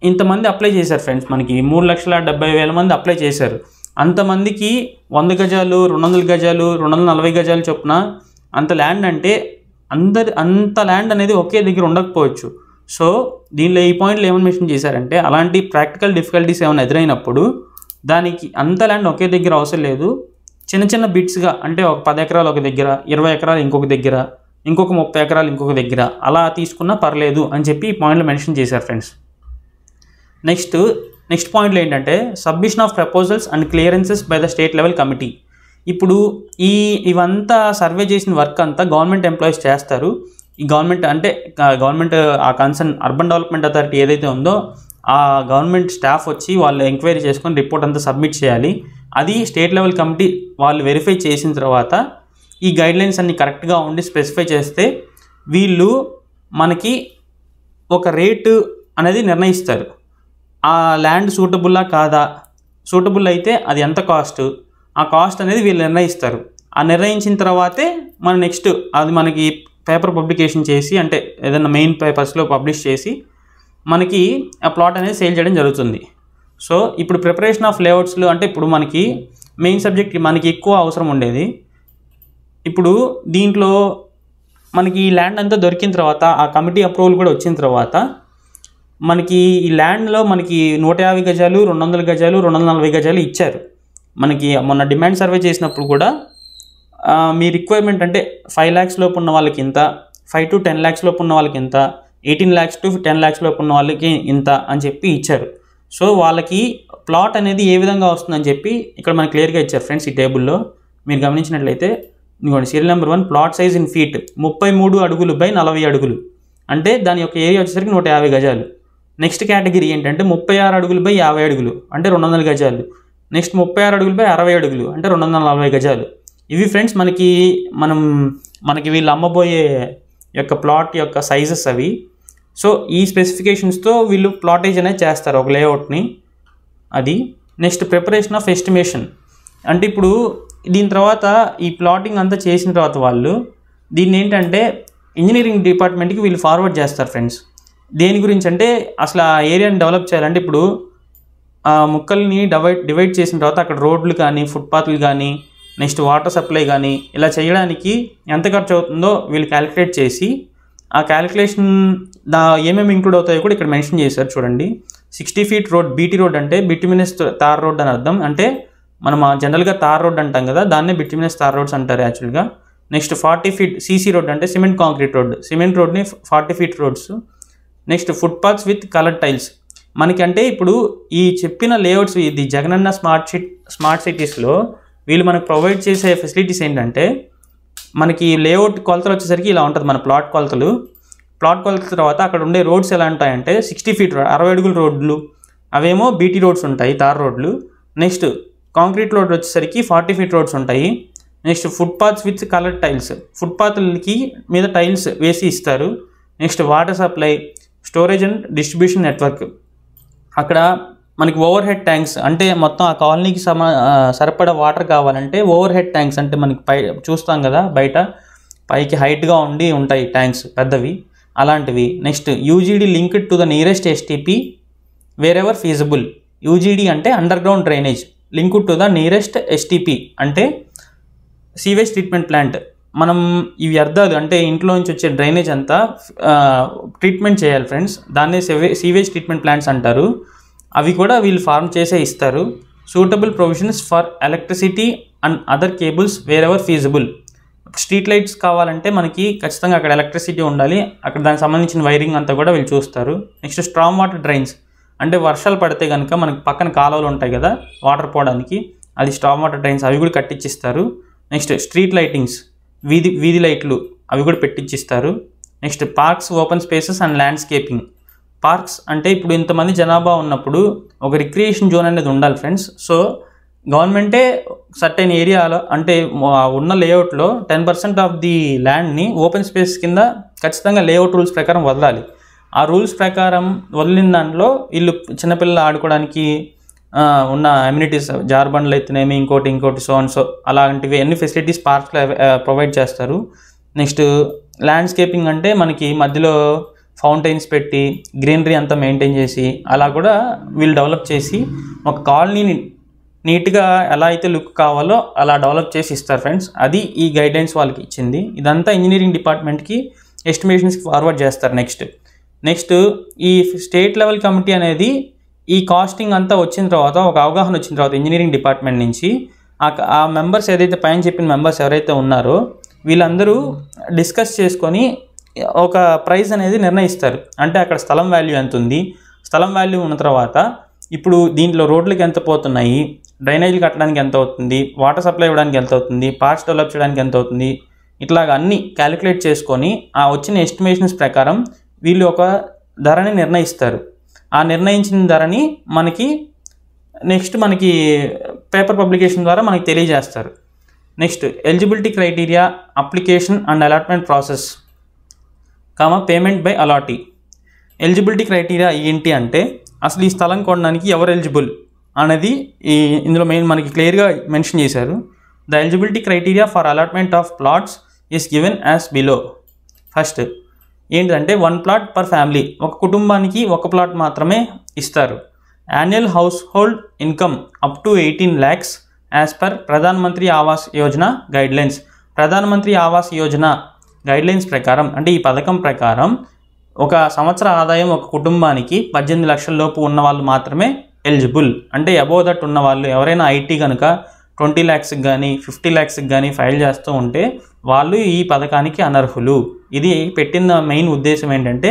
ఇంతమంది అప్లై చేశారు ఫ్రెండ్స్, మనకి 3,70,000 మంది అప్లై చేశారు. అంతమందికి 100 గజాలు, 200 గజాలు, 240 గజాలు చొప్పున అంత ల్యాండ్ అంటే అంత ల్యాండ్ అనేది ఒకే దగ్గర ఉండకపోవచ్చు. సో దీనిలో ఈ పాయింట్లు ఏమైనా మెన్షన్ చేశారంటే, అలాంటి ప్రాక్టికల్ డిఫికల్టీస్ ఏమైనా ఎదురైనప్పుడు దానికి అంత ల్యాండ్ ఒకే దగ్గర అవసరం లేదు, చిన్న చిన్న బిట్స్గా, అంటే ఒక 10 ఎకరాలు ఒక దగ్గర, 20 ఎకరాలు ఇంకొక దగ్గర, ఇంకొక 30 ఎకరాలు ఇంకొక దగ్గర అలా తీసుకున్నా పర్లేదు అని చెప్పి ఈ పాయింట్లు మెన్షన్ చేశారు ఫ్రెండ్స్. నెక్స్ట్ పాయింట్లు ఏంటంటే submission of proposals and clearances by the state level committee. ఇప్పుడు ఇవంతా సర్వే చేసిన వర్క్ అంతా గవర్నమెంట్ ఎంప్లాయీస్ చేస్తారు. ఈ గవర్నమెంట్ ఆ కన్సర్న్ అర్బన్ డెవలప్మెంట్ అథారిటీ ఏదైతే ఉందో ఆ గవర్నమెంట్ స్టాఫ్ వచ్చి వాళ్ళు ఎంక్వైరీ చేసుకొని రిపోర్ట్ అంతా సబ్మిట్ చేయాలి. అది స్టేట్ లెవెల్ కమిటీ వాళ్ళు వెరిఫై చేసిన తర్వాత ఈ గైడ్లైన్స్ అన్ని కరెక్ట్గా ఉండి స్పెసిఫై చేస్తే వీళ్ళు మనకి ఒక రేటు అనేది నిర్ణయిస్తారు. ఆ ల్యాండ్ సూటబుల్లా కాదా, సూటబుల్ అయితే అది ఎంత కాస్ట్, ఆ కాస్ట్ అనేది వీళ్ళు నిర్ణయిస్తారు. ఆ నిర్ణయించిన తర్వాతే మన నెక్స్ట్ అది మనకి పేపర్ పబ్లికేషన్ చేసి, అంటే ఏదైనా మెయిన్ పేపర్స్లో పబ్లిష్ చేసి మనకి ఆ ప్లాట్ అనేది సేల్ చేయడం జరుగుతుంది. సో ఇప్పుడు ప్రిపరేషన్ ఆఫ్ లేఅవుట్స్లో అంటే ఇప్పుడు మనకి మెయిన్ సబ్జెక్ట్ మనకి ఎక్కువ అవసరం ఉండేది. ఇప్పుడు దీంట్లో మనకి ఈ ల్యాండ్ అంతా దొరికిన తర్వాత ఆ కమిటీ అప్రూవల్ కూడా వచ్చిన తర్వాత మనకి ఈ ల్యాండ్లో మనకి 150 గజాలు, 200 గజాలు, 240 గజాలు ఇచ్చారు. మనకి మొన్న డిమాండ్ సర్వే చేసినప్పుడు కూడా మీ రిక్వైర్మెంట్ అంటే 5 lakhs లోపు ఉన్న వాళ్ళకి ఇంత, 5 to 10 lakhs లోపు ఉన్న వాళ్ళకి ఇంత, 18 lakhs to 10 lakhs లోపు ఉన్న వాళ్ళకి ఇంత అని చెప్పి ఇచ్చారు. సో వాళ్ళకి ప్లాట్ అనేది ఏ విధంగా వస్తుందని చెప్పి ఇక్కడ మనకి క్లియర్గా ఇచ్చారు ఫ్రెండ్స్. ఈ టేబుల్లో మీరు గమనించినట్లయితే ఇదిగోండి serial number 1 plot size in feet 33 అడుగులు బై 40 అడుగులు, అంటే దాని యొక్క ఏరియా వచ్చేసరికి 150 గజాలు. నెక్స్ట్ కేటగిరీ ఏంటంటే 36 అడుగులు బై 50 అడుగులు అంటే 200 గజాలు. నెక్స్ట్ 36 అడుగులు బై 60 అడుగులు అంటే 240 గజాలు. ఇవి ఫ్రెండ్స్ మనకి వీళ్ళు అమ్మబోయే యొక్క ప్లాట్ యొక్క సైజెస్ అవి. సో ఈ స్పెసిఫికేషన్స్తో వీళ్ళు ప్లాటేజ్ అనేది చేస్తారు ఒక లేఅవుట్ని. అది నెక్స్ట్ ప్రిపరేషన్ ఆఫ్ ఎస్టిమేషన్, అంటే ఇప్పుడు దీని తర్వాత ఈ ప్లాటింగ్ అంతా చేసిన తర్వాత వాళ్ళు దీన్ని ఏంటంటే ఇంజనీరింగ్ డిపార్ట్మెంట్కి వీళ్ళు ఫార్వర్డ్ చేస్తారు ఫ్రెండ్స్. దేని గురించి అంటే అసలు ఆ ఏరియాని డెవలప్ చేయాలంటే ఇప్పుడు ఆ ముక్కల్ని డివైడ్ చేసిన తర్వాత అక్కడ రోడ్లు కానీ, ఫుట్పాత్లు కానీ, నెక్స్ట్ వాటర్ సప్లై కానీ ఇలా చేయడానికి ఎంత ఖర్చు అవుతుందో వీళ్ళు క్యాలిక్యులేట్ చేసి ఆ క్యాలిక్యులేషన్ ఏమేమి ఇంక్లూడ్ అవుతాయో కూడా ఇక్కడ మెన్షన్ చేశారు చూడండి. 60 feet రోడ్, బీటీ రోడ్ అంటే బిట్యుమినస్ తార్ రోడ్ అని అర్థం. అంటే మనం జనరల్గా తార్ రోడ్ అంటాం కదా, దాన్నే బిట్యుమినస్ తార్ రోడ్స్ అంటారు యాక్చువల్గా. నెక్స్ట్ 40 feet సీసీ రోడ్ అంటే సిమెంట్ కాంక్రీట్ రోడ్, సిమెంట్ రోడ్ని 40 feet roads. Next footpaths with colour tiles. మనకి అంటే ఇప్పుడు ఈ చెప్పిన లేఅవుట్స్ ఇది జగనన్న స్మార్ట్ సిటీస్లో వీళ్ళు మనకు ప్రొవైడ్ చేసే ఫెసిలిటీస్ ఏంటంటే మనకి లేఅవుట్ కొలతలు వచ్చేసరికి ఇలా ఉంటుంది. మన ప్లాట్ కొలతల తర్వాత అక్కడ ఉండే రోడ్స్ ఎలా ఉంటాయంటే 60 feet 60 అడుగుల రోడ్లు అవేమో బీటీ రోడ్స్ ఉంటాయి, తార్ రోడ్లు. నెక్స్ట్ కాంక్రీట్ రోడ్ వచ్చేసరికి 40 feet రోడ్స్ ఉంటాయి. Next footpaths with colour tiles, ఫుట్పాత్లకి మీద టైల్స్ వేసి ఇస్తారు. Next water supply, storage and distribution network. అక్కడ మనకి ఓవర్ హెడ్ ట్యాంక్స్ అంటే మొత్తం ఆ కాలనీకి సరిపడా వాటర్ కావాలంటే ఓవర్ హెడ్ ట్యాంక్స్ అంటే మనకి చూస్తాం కదా బయట పైకి హైట్గా ఉంటాయి ట్యాంక్స్ పెద్దవి, అలాంటివి. Next UGD linked to the nearest STP wherever feasible. UGD అంటే underground drainage, linked to the nearest STP అంటే సీవేజ్ ట్రీట్మెంట్ ప్లాంట్. మనం ఈ వ్యర్థాలు అంటే ఇంట్లో నుంచి వచ్చే డ్రైనేజ్ అంతా ట్రీట్మెంట్ చేయాలి ఫ్రెండ్స్, దాన్నే సీవేజ్ ట్రీట్మెంట్ ప్లాంట్స్ అంటారు. అవి కూడా వీళ్ళు ఫార్మ్ చేసే ఇస్తారు. Suitable provisions for electricity and other cables wear ever feasible. Street lights కావాలంటే మనకి ఖచ్చితంగా అక్కడ ఎలక్ట్రిసిటీ ఉండాలి, అక్కడ దానికి సంబంధించిన వైరింగ్ అంతా కూడా వీళ్ళు చూస్తారు. నెక్స్ట్ స్ట్రాంగ్ వాటర్ డ్రైన్స్, అంటే వర్షాలు పడితే కనుక మనకి పక్కన కాలువలు ఉంటాయి కదా వాటర్ పోవడానికి, అది స్ట్రాంగ్ వాటర్ డ్రైన్స్ అవి కూడా కట్టించిస్తారు. నెక్స్ట్ స్ట్రీట్ లైటింగ్స్, వీధి లైట్లు అవి కూడా పెట్టించిస్తారు. Next parks, open spaces and landscaping. Parks అంటే ఇప్పుడు ఇంతమంది జనాభా ఉన్నప్పుడు ఒక రిక్రియేషన్ జోన్ అనేది ఉండాలి ఫ్రెండ్స్. సో గవర్నమెంటే సర్టెన్ ఏరియాలో అంటే ఉన్న లేఅవుట్లో 10% ఆఫ్ ది ల్యాండ్ని ఓపెన్ స్పేస్ కింద ఖచ్చితంగా లేఅవుట్ రూల్స్ ప్రకారం వదలాలి. ఆ రూల్స్ ప్రకారం వదిలిన దాంట్లో వీళ్ళు చిన్నపిల్లలు ఆడుకోవడానికి ఉన్న అమ్యూనిటీస్, జార్బండ్లు అయితేనేమి ఇంకోటి సో అలాంటివి అన్ని ఫెసిలిటీస్ పార్క్స్లో ప్రొవైడ్ చేస్తారు. నెక్స్ట్ ల్యాండ్స్కేపింగ్ అంటే మనకి మధ్యలో ఫౌంటైన్స్ పెట్టి గ్రీనరీ అంతా మెయింటైన్ చేసి అలా కూడా వీళ్ళు డెవలప్ చేసి ఒక కాలనీని నీట్గా ఎలా అయితే లుక్ కావాలో అలా డెవలప్ చేసి ఇస్తారు ఫ్రెండ్స్. అది ఈ గైడ్లైన్స్ వాళ్ళకి ఇచ్చింది. ఇదంతా ఇంజనీరింగ్ డిపార్ట్మెంట్కి ఎస్టిమేషన్స్కి ఫార్వర్డ్ చేస్తారు. నెక్స్ట్ ఈ స్టేట్ లెవెల్ కమిటీ అనేది ఈ కాస్టింగ్ అంతా వచ్చిన తర్వాత, ఒక అవగాహన వచ్చిన తర్వాత ఇంజనీరింగ్ డిపార్ట్మెంట్ నుంచి ఆ మెంబర్స్ ఏదైతే పైన చెప్పిన మెంబర్స్ ఎవరైతే ఉన్నారో వీళ్ళందరూ డిస్కస్ చేసుకొని ఒక ప్రైస్ అనేది నిర్ణయిస్తారు. అంటే అక్కడ స్థలం వాల్యూ ఎంత ఉంది, స్థలం వాల్యూ ఉన్న తర్వాత ఇప్పుడు దీంట్లో రోడ్లకి ఎంత పోతున్నాయి, డ్రైనేజీలు కట్టడానికి ఎంత అవుతుంది, వాటర్ సప్లై ఇవ్వడానికి ఎంత అవుతుంది, పార్క్స్ డెవలప్ చేయడానికి ఎంత అవుతుంది, ఇట్లాగ అన్నీ క్యాలిక్యులేట్ చేసుకొని ఆ వచ్చిన ఎస్టిమేషన్స్ ప్రకారం వీళ్ళు ఒక ధరని నిర్ణయిస్తారు. ఆ నిర్ణయించిన ధరని మనకి పేపర్ పబ్లికేషన్ ద్వారా మనకి తెలియజేస్తారు. Next eligibility criteria, application and allotment process, payment by allottee. Eligibility criteria ఏంటి అంటే అసలు ఈ స్థలం కొనడానికి ఎవరు ఎలిజిబుల్ అనేది ఇందులో మనకి క్లియర్గా మెన్షన్ చేశారు. The eligibility criteria for allotment of plots is given as below. First ఏంటంటే 1 ప్లాట్ పర్ ఫ్యామిలీ, ఒక కుటుంబానికి 1 ప్లాట్ మాత్రమే ఇస్తారు. Annual house hold income up to 18 lakhs as per Pradhan Mantri Awas Yojana guidelines. Pradhan Mantri Awas Yojana guidelines ప్రకారం అంటే ఈ పథకం ప్రకారం ఒక సంవత్సర ఆదాయం ఒక కుటుంబానికి 18 లక్షల లోపు ఉన్న వాళ్ళు మాత్రమే ఎలిజిబుల్. అంటే అబోవ్ దట్ ఉన్న వాళ్ళు ఎవరైనా ఐటీ కనుక 20 lakhsకి కానీ 50 lakhsకి కానీ ఫైల్ చేస్తూ ఉంటే వాళ్ళు ఈ పథకానికి అనర్హులు. ఇది పెట్టిన మెయిన్ ఉద్దేశం ఏంటంటే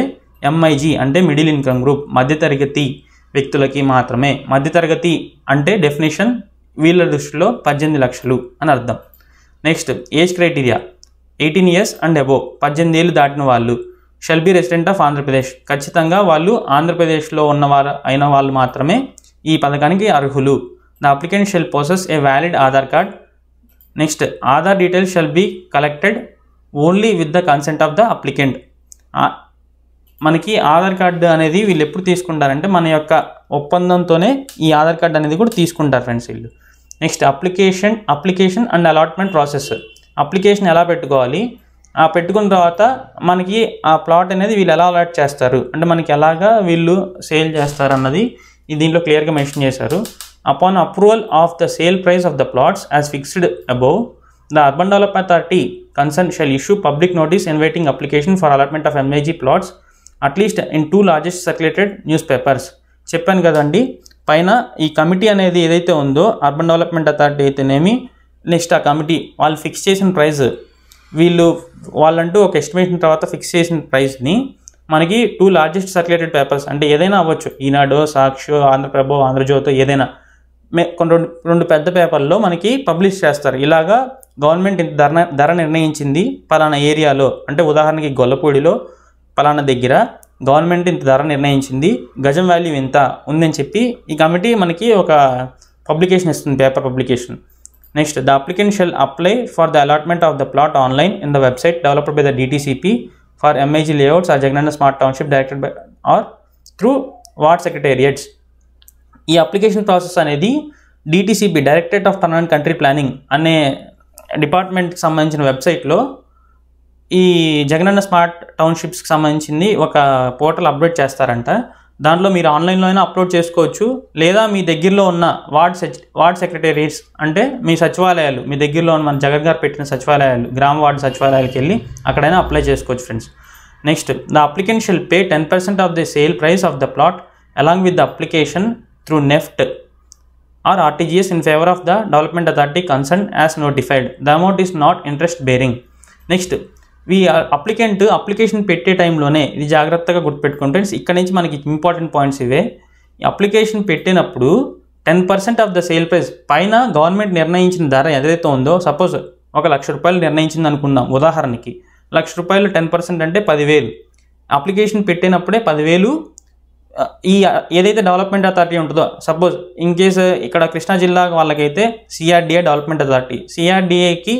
ఎంఐజీ అంటే మిడిల్ ఇన్కమ్ గ్రూప్, మధ్యతరగతి వ్యక్తులకి మాత్రమే. మధ్యతరగతి అంటే డెఫినేషన్ వీళ్ళ దృష్టిలో 18 లక్షలు అని అర్థం. Next age criteria 18 years and above, 18 ఏళ్ళు దాటిన వాళ్ళు. Shall be resident of Andhra Pradesh, ఖచ్చితంగా వాళ్ళు ఆంధ్రప్రదేశ్లో ఉన్నవారు అయిన వాళ్ళు మాత్రమే ఈ పథకానికి అర్హులు. The applicant shall possess a valid Aadhaar card. Next Aadhaar details shall be collected only with the consent of the applicant. మనకి ఆధార్ కార్డు అనేది వీళ్ళు ఎప్పుడు తీసుకుంటారంటే మన యొక్క ఒప్పందంతోనే ఈ ఆధార్ కార్డు అనేది కూడా తీసుకుంటారు ఫ్రెండ్స్ వీళ్ళు. Next application and allotment process. Application ఎలా పెట్టుకోవాలి, పెట్టుకున్న తర్వాత మనకి ఆ ప్లాట్ అనేది వీళ్ళు ఎలా అలాట్ చేస్తారు అంటే మనకి ఎలాగా వీళ్ళు సేల్ చేస్తారు అన్నది దీంట్లో క్లియర్గా మెన్షన్ చేశారు. Upon approval of the sale price of the plots as fixed above, the urban development authority concern shall issue public notice inviting application for allotment of MIG plots at least in 2 largest circulated newspapers. చెప్పాను కదండి పైన ఈ committee అనేది ఏదైతే ఉందో urban development authority అయితేనేమి, next ఆ కమిటీ వాళ్ళు ఫిక్స్ చేసిన ప్రైస్, వాళ్ళంటూ ఒక ఎస్టిమేషన్ తర్వాత ఫిక్స్ చేసిన ప్రైస్ని మనకి 2 largest సర్క్యులేటెడ్ పేపర్స్ అంటే ఏదైనా అవ్వచ్చు, ఈనాడో, సాక్షో, ఆంధ్రప్రభ, ఆంధ్రజ్యోతో ఏదైనా రెండు పెద్ద పేపర్లో మనకి పబ్లిష్ చేస్తారు. ఇలాగా గవర్నమెంట్ ధర నిర్ణయించింది పలానా ఏరియాలో, అంటే ఉదాహరణకి గొల్లపూడిలో పలానా దగ్గర గవర్నమెంట్ ఇంత ధర నిర్ణయించింది, గజం వాల్యూ ఇంత ఉందని చెప్పి ఈ కమిటీ మనకి ఒక పబ్లికేషన్ ఇస్తుంది, paper publication. Next the applicant shall apply for the allotment of the plot online in the website developed by the DTCP for MIG layouts or Jagananna smart township directed by or through ward secretariats. ఈ application process అనేది DTCP directorate of permanent country planning అనే డిపార్ట్మెంట్కి సంబంధించిన వెబ్సైట్లో ఈ Jagananna smart టౌన్షిప్స్కి సంబంధించింది ఒక portal update చేస్తారంట. దాంట్లో మీరు ఆన్లైన్లో అయినా అప్లోడ్ చేసుకోవచ్చు, లేదా మీ దగ్గరలో ఉన్న వార్డ్ సెక్రటేరియట్స్ అంటే మీ సచివాలయాలు, మీ దగ్గరలో ఉన్న మన జగన్ గారు పెట్టిన సచివాలయాలు, గ్రామ వార్డు సచివాలయాలకు వెళ్ళి అక్కడైనా అప్లై చేసుకోవచ్చు friends. Next the applicant shall pay 10% of the sale price of the plot along with the application through NEFT or RTGS in favor of the development authority concerned as notified. The amount is not interest bearing. Next ఈ application పెట్టే టైంలోనే ఇది జాగ్రత్తగా గుర్తుపెట్టుకోండి friends. ఇక్కడ నుంచి మనకి important points ఇవే. అప్లికేషన్ పెట్టినప్పుడు 10% ఆఫ్ ద సేల్ ప్రైస్ పైన గవర్నమెంట్ నిర్ణయించిన ధర ఏదైతే ఉందో, సపోజ్ ఒక ₹1,00,000 నిర్ణయించింది అనుకుందాం ఉదాహరణకి. ₹1,00,000 10% అంటే 10,000. అప్లికేషన్ పెట్టినప్పుడే 10,000 ఈ ఏదైతే డెవలప్మెంట్ అథారిటీ ఉంటుందో, సపోజ్ ఇన్ కేసు ఇక్కడ కృష్ణా జిల్లా వాళ్ళకైతే సిఆర్డిఏ డెవలప్మెంట్ అథారిటీ, సిఆర్డిఏకి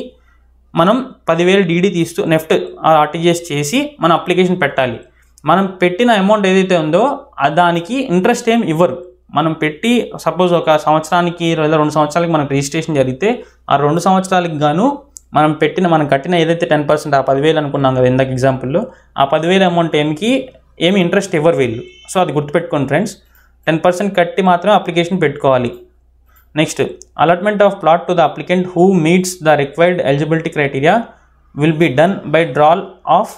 మనం 10,000 డీడీ తీస్తూ నెఫ్ట్ ఆర్టీజీఎస్ చేసి మనం అప్లికేషన్ పెట్టాలి. మనం పెట్టిన అమౌంట్ ఏదైతే ఉందో దానికి ఇంట్రెస్ట్ ఏం ఇవ్వరు. మనం పెట్టి సపోజ్ ఒక సంవత్సరానికి లేదా 2 సంవత్సరాలకి మనకు రిజిస్ట్రేషన్ జరిగితే ఆ 2 సంవత్సరాలకి గాను మనం కట్టిన ఏదైతే 10% ఆ 10,000 అనుకున్నాం కదా ఇందాక ఎగ్జాంపుల్లో, ఆ 10,000 అమౌంట్ ఏమి ఇంట్రెస్ట్ ఇవ్వరు వీళ్ళు. సో అది గుర్తుపెట్టుకోండి ఫ్రెండ్స్. 10% కట్టి మాత్రం అప్లికేషన్ పెట్టుకోవాలి. Next, allotment of plot to the applicant who meets the required eligibility criteria will be done by drawal of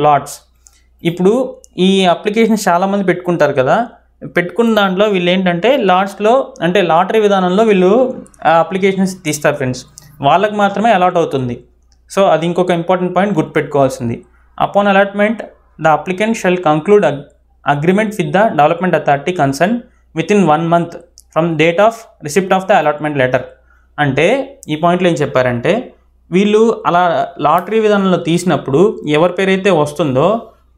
lots. ఇప్పుడు ఈ అప్లికేషన్ చాలామంది పెట్టుకుంటారు కదా, పెట్టుకున్న దాంట్లో వీళ్ళు ఏంటంటే లాట్స్లో అంటే లాటరీ విధానంలో వీళ్ళు అప్లికేషన్స్ తీస్తారు ఫ్రెండ్స్. వాళ్ళకి మాత్రమే అలాట్ అవుతుంది. సో అది ఇంకొక ఇంపార్టెంట్ పాయింట్ గుర్తుపెట్టుకోవాల్సింది. Upon allotment the applicant shall conclude agreement with the development authority concern within 1 month from date of receipt of the allotment letter. అంటే ఈ పాయింట్లో ఏం చెప్పారంటే, వీళ్ళు అలా లాటరీ విధానంలో తీసినప్పుడు ఎవరి పేరైతే వస్తుందో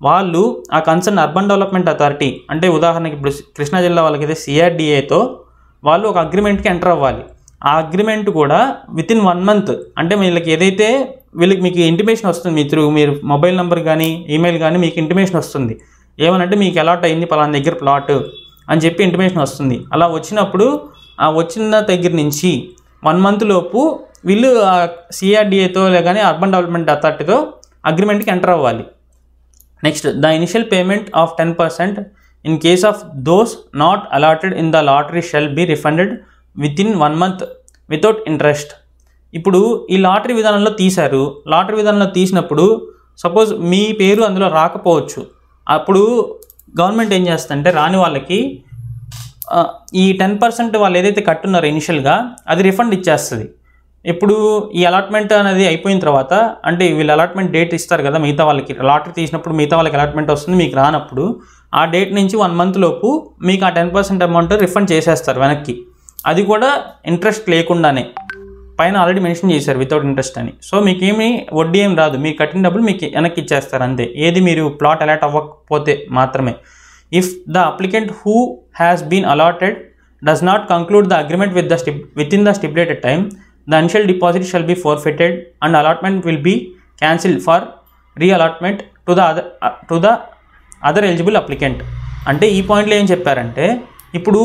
వాళ్ళు ఆ కన్సర్న్ అర్బన్ డెవలప్మెంట్ అథారిటీ, అంటే ఉదాహరణకి ఇప్పుడు కృష్ణా జిల్లా వాళ్ళకైతే సిఆర్డిఏతో వాళ్ళు ఒక అగ్రిమెంట్కి ఎంటర్ అవ్వాలి. ఆ అగ్రిమెంట్ కూడా విత్ ఇన్ 1 month, అంటే వీళ్ళకి మీకు ఇంటిమేషన్ వస్తుంది, మీరు మొబైల్ నెంబర్ కానీ ఈమెయిల్ కానీ మీకు ఇంటిమేషన్ వస్తుంది. ఏమనంటే మీకు అలాట్ అయింది పలానా దగ్గర ప్లాట్ అని చెప్పి ఇంటిమేషన్ వస్తుంది. అలా వచ్చినప్పుడు ఆ వచ్చిన దగ్గర నుంచి 1 month లోపు వీళ్ళు సిఆర్డిఏతో కానీ అర్బన్ డెవలప్మెంట్ అథారిటీతో అగ్రిమెంట్కి ఎంటర్ అవ్వాలి. Next, the initial payment of 10% in case of those not allotted in the lottery shall be refunded with in 1 month without interest. ఇప్పుడు ఈ లాటరీ విధానంలో తీశారు. లాటరీ విధానంలో తీసినప్పుడు సపోజ్ మీ పేరు అందులో రాకపోవచ్చు. అప్పుడు గవర్నమెంట్ ఏం చేస్తుందంటే రాని వాళ్ళకి ఈ 10% వాళ్ళు ఏదైతే కట్టున్నారో ఇనిషియల్గా అది రిఫండ్ ఇచ్చేస్తుంది. ఇప్పుడు ఈ అలాట్మెంట్ అనేది అయిపోయిన తర్వాత, అంటే వీళ్ళు అలాట్మెంట్ డేట్ ఇస్తారు కదా మిగతా వాళ్ళకి, లాటరీ తీసినప్పుడు మిగతా వాళ్ళకి అలాట్మెంట్ వస్తుంది, మీకు రానప్పుడు ఆ డేట్ నుంచి 1 month లోపు మీకు ఆ 10% అమౌంట్ రిఫండ్ చేసేస్తారు వెనక్కి. అది కూడా ఇంట్రెస్ట్ లేకుండానే, పైన ఆల్రెడీ మెన్షన్ చేశారు వితౌట్ ఇంట్రెస్ట్ అని. సో మీకేమి వడ్డీ ఏం రాదు, మీకు కట్టిన డబ్బులు మీకు వెనక్కి ఇచ్చేస్తారు అంతే, ఏది మీరు ప్లాట్ అలాట్ అవ్వకపోతే మాత్రమే. If the applicant who has been allotted does not conclude the agreement within the stipulated time, the initial deposit shall be forfeited and allotment will be cancelled for re-allotment to the other eligible applicant. అంటే ఈ పాయింట్లో ఏం చెప్పారంటే, ఇప్పుడు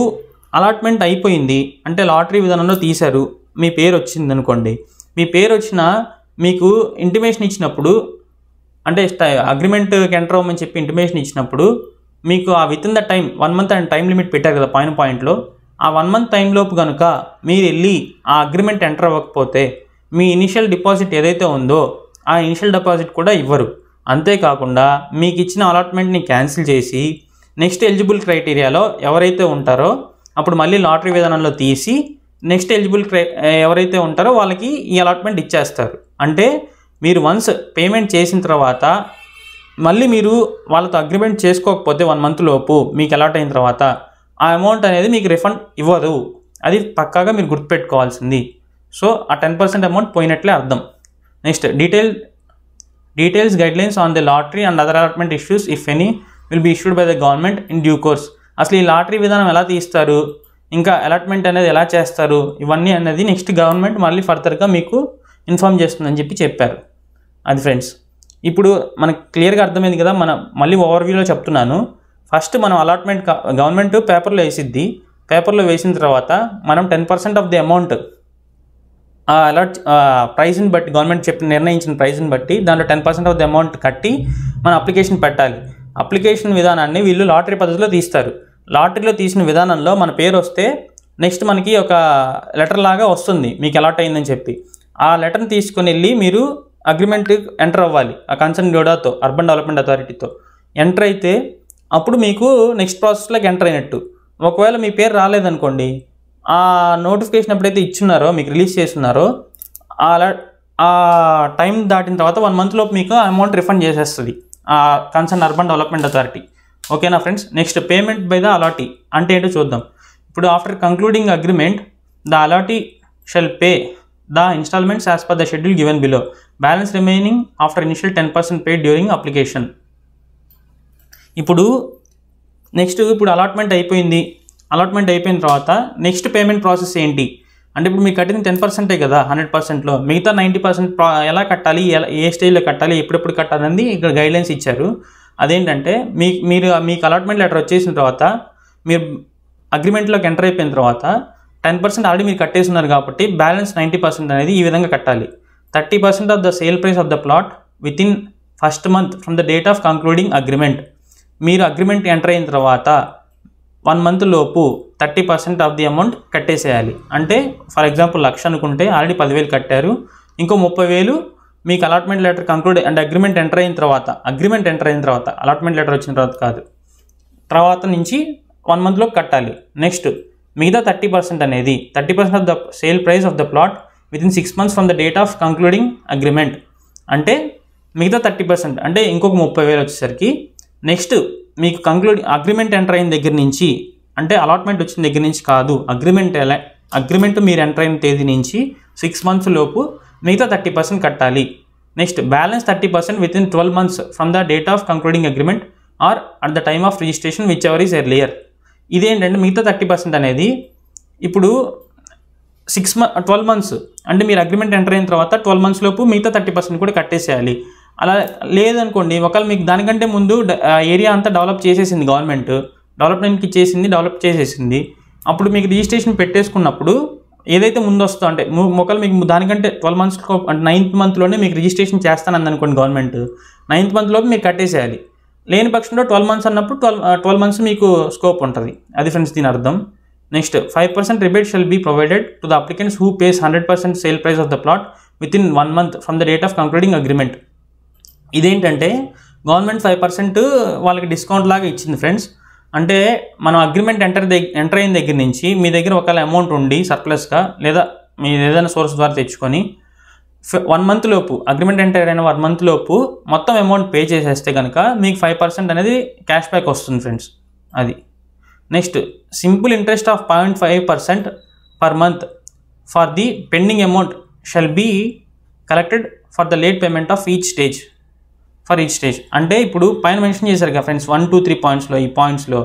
allotment అయిపోయింది అంటే lottery విధానంలో తీశారు, మీ పేరు వచ్చింది అనుకోండి, మీ పేరు వచ్చినా మీకు ఇంటిమేషన్ ఇచ్చినప్పుడు, అంటే అగ్రిమెంట్కి ఎంటర్ అవ్వమని చెప్పి ఇంటిమేషన్ ఇచ్చినప్పుడు మీకు ఆ with in the time 1 month and time limit పెట్టారు కదా పాయింట్లో, ఆ 1 month టైంలోపు కనుక మీరు వెళ్ళి ఆ అగ్రిమెంట్ ఎంటర్ అవ్వకపోతే మీ ఇనిషియల్ డిపాజిట్ ఏదైతే ఉందో ఆ ఇనిషియల్ డిపాజిట్ కూడా ఇవ్వరు. అంతేకాకుండా మీకు ఇచ్చిన అలాట్మెంట్ని క్యాన్సిల్ చేసి నెక్స్ట్ ఎలిజిబుల్ క్రైటీరియాలో ఎవరైతే ఉంటారో అప్పుడు మళ్ళీ లాటరీ విధానంలో తీసి నెక్స్ట్ ఎలిజిబుల్ ఎవరైతే ఉంటారో వాళ్ళకి ఈ అలాట్మెంట్ ఇచ్చేస్తారు. అంటే మీరు వన్స్ పేమెంట్ చేసిన తర్వాత మళ్ళీ మీరు వాళ్ళతో అగ్రిమెంట్ చేసుకోకపోతే 1 month లోపు మీకు అలాట్ అయిన తర్వాత ఆ అమౌంట్ అనేది మీకు రిఫండ్ ఇవ్వదు. అది పక్కాగా మీరు గుర్తుపెట్టుకోవాల్సింది. సో ఆ 10% అమౌంట్ పోయినట్లే అర్థం. Next, details guidelines on the lottery and other allotment issues if any will be issued by the government in due course. అసలు ఈ లాటరీ విధానం ఎలా తీస్తారు, ఇంకా అలాట్మెంట్ అనేది ఎలా చేస్తారు, ఇవన్నీ అనేది నెక్స్ట్ గవర్నమెంట్ మళ్ళీ ఫర్దర్గా మీకు ఇన్ఫార్మ్ చేస్తుందని చెప్పారు. అది ఫ్రెండ్స్, ఇప్పుడు మనకు క్లియర్గా అర్థమైంది కదా. మళ్ళీ ఓవర్వ్యూలో చెప్తున్నాను. ఫస్ట్ మనం అలాట్మెంట్ గవర్నమెంట్ పేపర్లో వేసిద్ది, పేపర్లో వేసిన తర్వాత మనం 10% ఆఫ్ ది అమౌంట్ ప్రైస్ని బట్టి, గవర్నమెంట్ నిర్ణయించిన ప్రైస్ని బట్టి దాంట్లో 10% ఆఫ్ ది అమౌంట్ కట్టి మనం అప్లికేషన్ పెట్టాలి. అప్లికేషన్ విధానాన్ని వీళ్ళు లాటరీ పద్ధతిలో తీస్తారు. లాటరీలో తీసిన విధానంలో మన పేరు వస్తే నెక్స్ట్ మనకి ఒక లెటర్ లాగా వస్తుంది మీకు అలాట్ అయిందని చెప్పి. ఆ లెటర్ని తీసుకొని వెళ్ళి మీరు అగ్రిమెంట్ ఎంటర్ అవ్వాలి ఆ కన్సర్న్ డోడాతో, అర్బన్ డెవలప్మెంట్ అథారిటీతో. ఎంటర్ అయితే అప్పుడు మీకు నెక్స్ట్ ప్రాసెస్లోకి ఎంటర్ అయినట్టు. ఒకవేళ మీ పేరు రాలేదనుకోండి, ఆ నోటిఫికేషన్ ఎప్పుడైతే ఇచ్చున్నారో మీకు రిలీజ్ చేస్తున్నారో ఆ టైం దాటిన తర్వాత 1 మంత్ లోపు మీకు అమౌంట్ రిఫండ్ చేసేస్తుంది కన్సర్న్ అర్బన్ డెవలప్మెంట్ అథారిటీ. ఓకేనా friends. Next payment by the allottee అంటే ఏంటో చూద్దాం. ఇప్పుడు after concluding agreement the allottee shall pay the instalments as per the schedule given below, balance remaining after initial 10% paid during application. ఇప్పుడు next ఇప్పుడు allotment అయిపోయింది. Allotment అయిపోయిన తర్వాత next payment process ఏంటి అంటే ఇప్పుడు మీకు కట్టింది 10%ఏ కదా 100%లో, మిగతా 90% ఎలా కట్టాలి, ఏ స్టేజ్లో కట్టాలి, ఎప్పుడెప్పుడు కట్టాలని ఇక్కడ గైడ్లైన్స్ ఇచ్చారు. అదేంటంటే మీకు అలాట్మెంట్ లెటర్ వచ్చేసిన తర్వాత మీరు అగ్రిమెంట్లోకి ఎంటర్ అయిపోయిన తర్వాత 10% ఆల్రెడీ మీరు కట్టేస్తున్నారు కాబట్టి బ్యాలెన్స్ 90% అనేది ఈ విధంగా కట్టాలి. 30% of the sale price of the plot with in first month from the date of concluding agreement. మీరు అగ్రిమెంట్ ఎంటర్ అయిన తర్వాత 1 మంత్ లోపు 30% ఆఫ్ ది అమౌంట్ కట్టేసేయాలి. అంటే ఫర్ ఎగ్జాంపుల్ 1,00,000 అనుకుంటే ఆల్రెడీ 10,000 కట్టారు, ఇంకో 30,000 మీకు అలాట్మెంట్ లెటర్ కంక్లూడ్ అంటే అగ్రిమెంట్ ఎంటర్ అయిన తర్వాత అలాట్మెంట్ లెటర్ వచ్చిన తర్వాత కాదు, తర్వాత నుంచి 1 మంత్లో కట్టాలి. నెక్స్ట్ మిగతా 30% అనేది 30% of the sale price of the plot with in 6 months from the date of concluding agreement. అంటే మిగతా 30% అంటే ఇంకొక 30,000 వచ్చేసరికి నెక్స్ట్ మీకు అగ్రిమెంట్ ఎంటర్ అయిన దగ్గర నుంచి అంటే అలాట్మెంట్ వచ్చిన దగ్గర నుంచి కాదు, అగ్రిమెంట్ మీరు ఎంటర్ అయిన తేదీ నుంచి 6 మంత్స్ లోపు మిగతా 30% కట్టాలి. Next balance 30% within 12 months from the date of concluding agreement or at the time of registration whichever is earlier. ఇదేంటంటే మిగతా 30% అనేది ఇప్పుడు 12 మంత్స్ అంటే మీరు అగ్రిమెంట్ ఎంటర్ అయిన తర్వాత 12 మంత్స్ లోపు మిగతా 30% కూడా కట్టేసేయాలి. అలా లేదనుకోండి, ఒకవేళ మీకు దానికంటే ముందు ఏరియా అంతా డెవలప్ చేసేసింది, గవర్నమెంట్ డెవలప్ చేసేసింది, అప్పుడు మీకు రిజిస్ట్రేషన్ పెట్టేసుకున్నప్పుడు ఏదైతే ముందు వస్తుందో అంటే ఒకవేళ మీకు దానికంటే 12 మంత్స్ అంటే 9th మంత్లోనే మీకు రిజిస్ట్రేషన్ చేస్తానని అనుకోండి గవర్నమెంట్, 9th మంత్ లోపు మీరు కట్టేసేయాలి. లేని పక్షంలో 12 మంత్స్ అన్నప్పుడు 12 మంత్స్ మీకు స్కోప్ ఉంటుంది. అది ఫ్రెండ్స్ దీని అర్థం. Next 5% rebate shall be provided to the applicants who pays 100% sale price of the plot within 1 month from the date of concluding agreement. ఇదేంటంటే గవర్నమెంట్ 5% వాళ్ళకి డిస్కౌంట్ లాగా ఇచ్చింది ఫ్రెండ్స్. అంటే మనం అగ్రిమెంట్ ఎంటర్ అయిన దగ్గర నుంచి మీ దగ్గర ఒకవేళ అమౌంట్ ఉండి సర్ప్లస్గా లేదా మీ ఏదైనా సోర్స్ ద్వారా తెచ్చుకొని 1 మంత్ లోపు అగ్రిమెంట్ ఎంటర్ అయిన 1 మంత్ లోపు మొత్తం అమౌంట్ పే చేసేస్తే కనుక మీకు 5% అనేది క్యాష్ బ్యాక్ వస్తుంది ఫ్రెండ్స్. అది next simple interest of 0.5% per month for the pending amount shall be collected for the late payment of each stage. అంటే ఇప్పుడు పైన మెన్షన్ చేశారు కదా ఫ్రెండ్స్ 1, 2, 3 పాయింట్స్లో, ఈ పాయింట్స్లో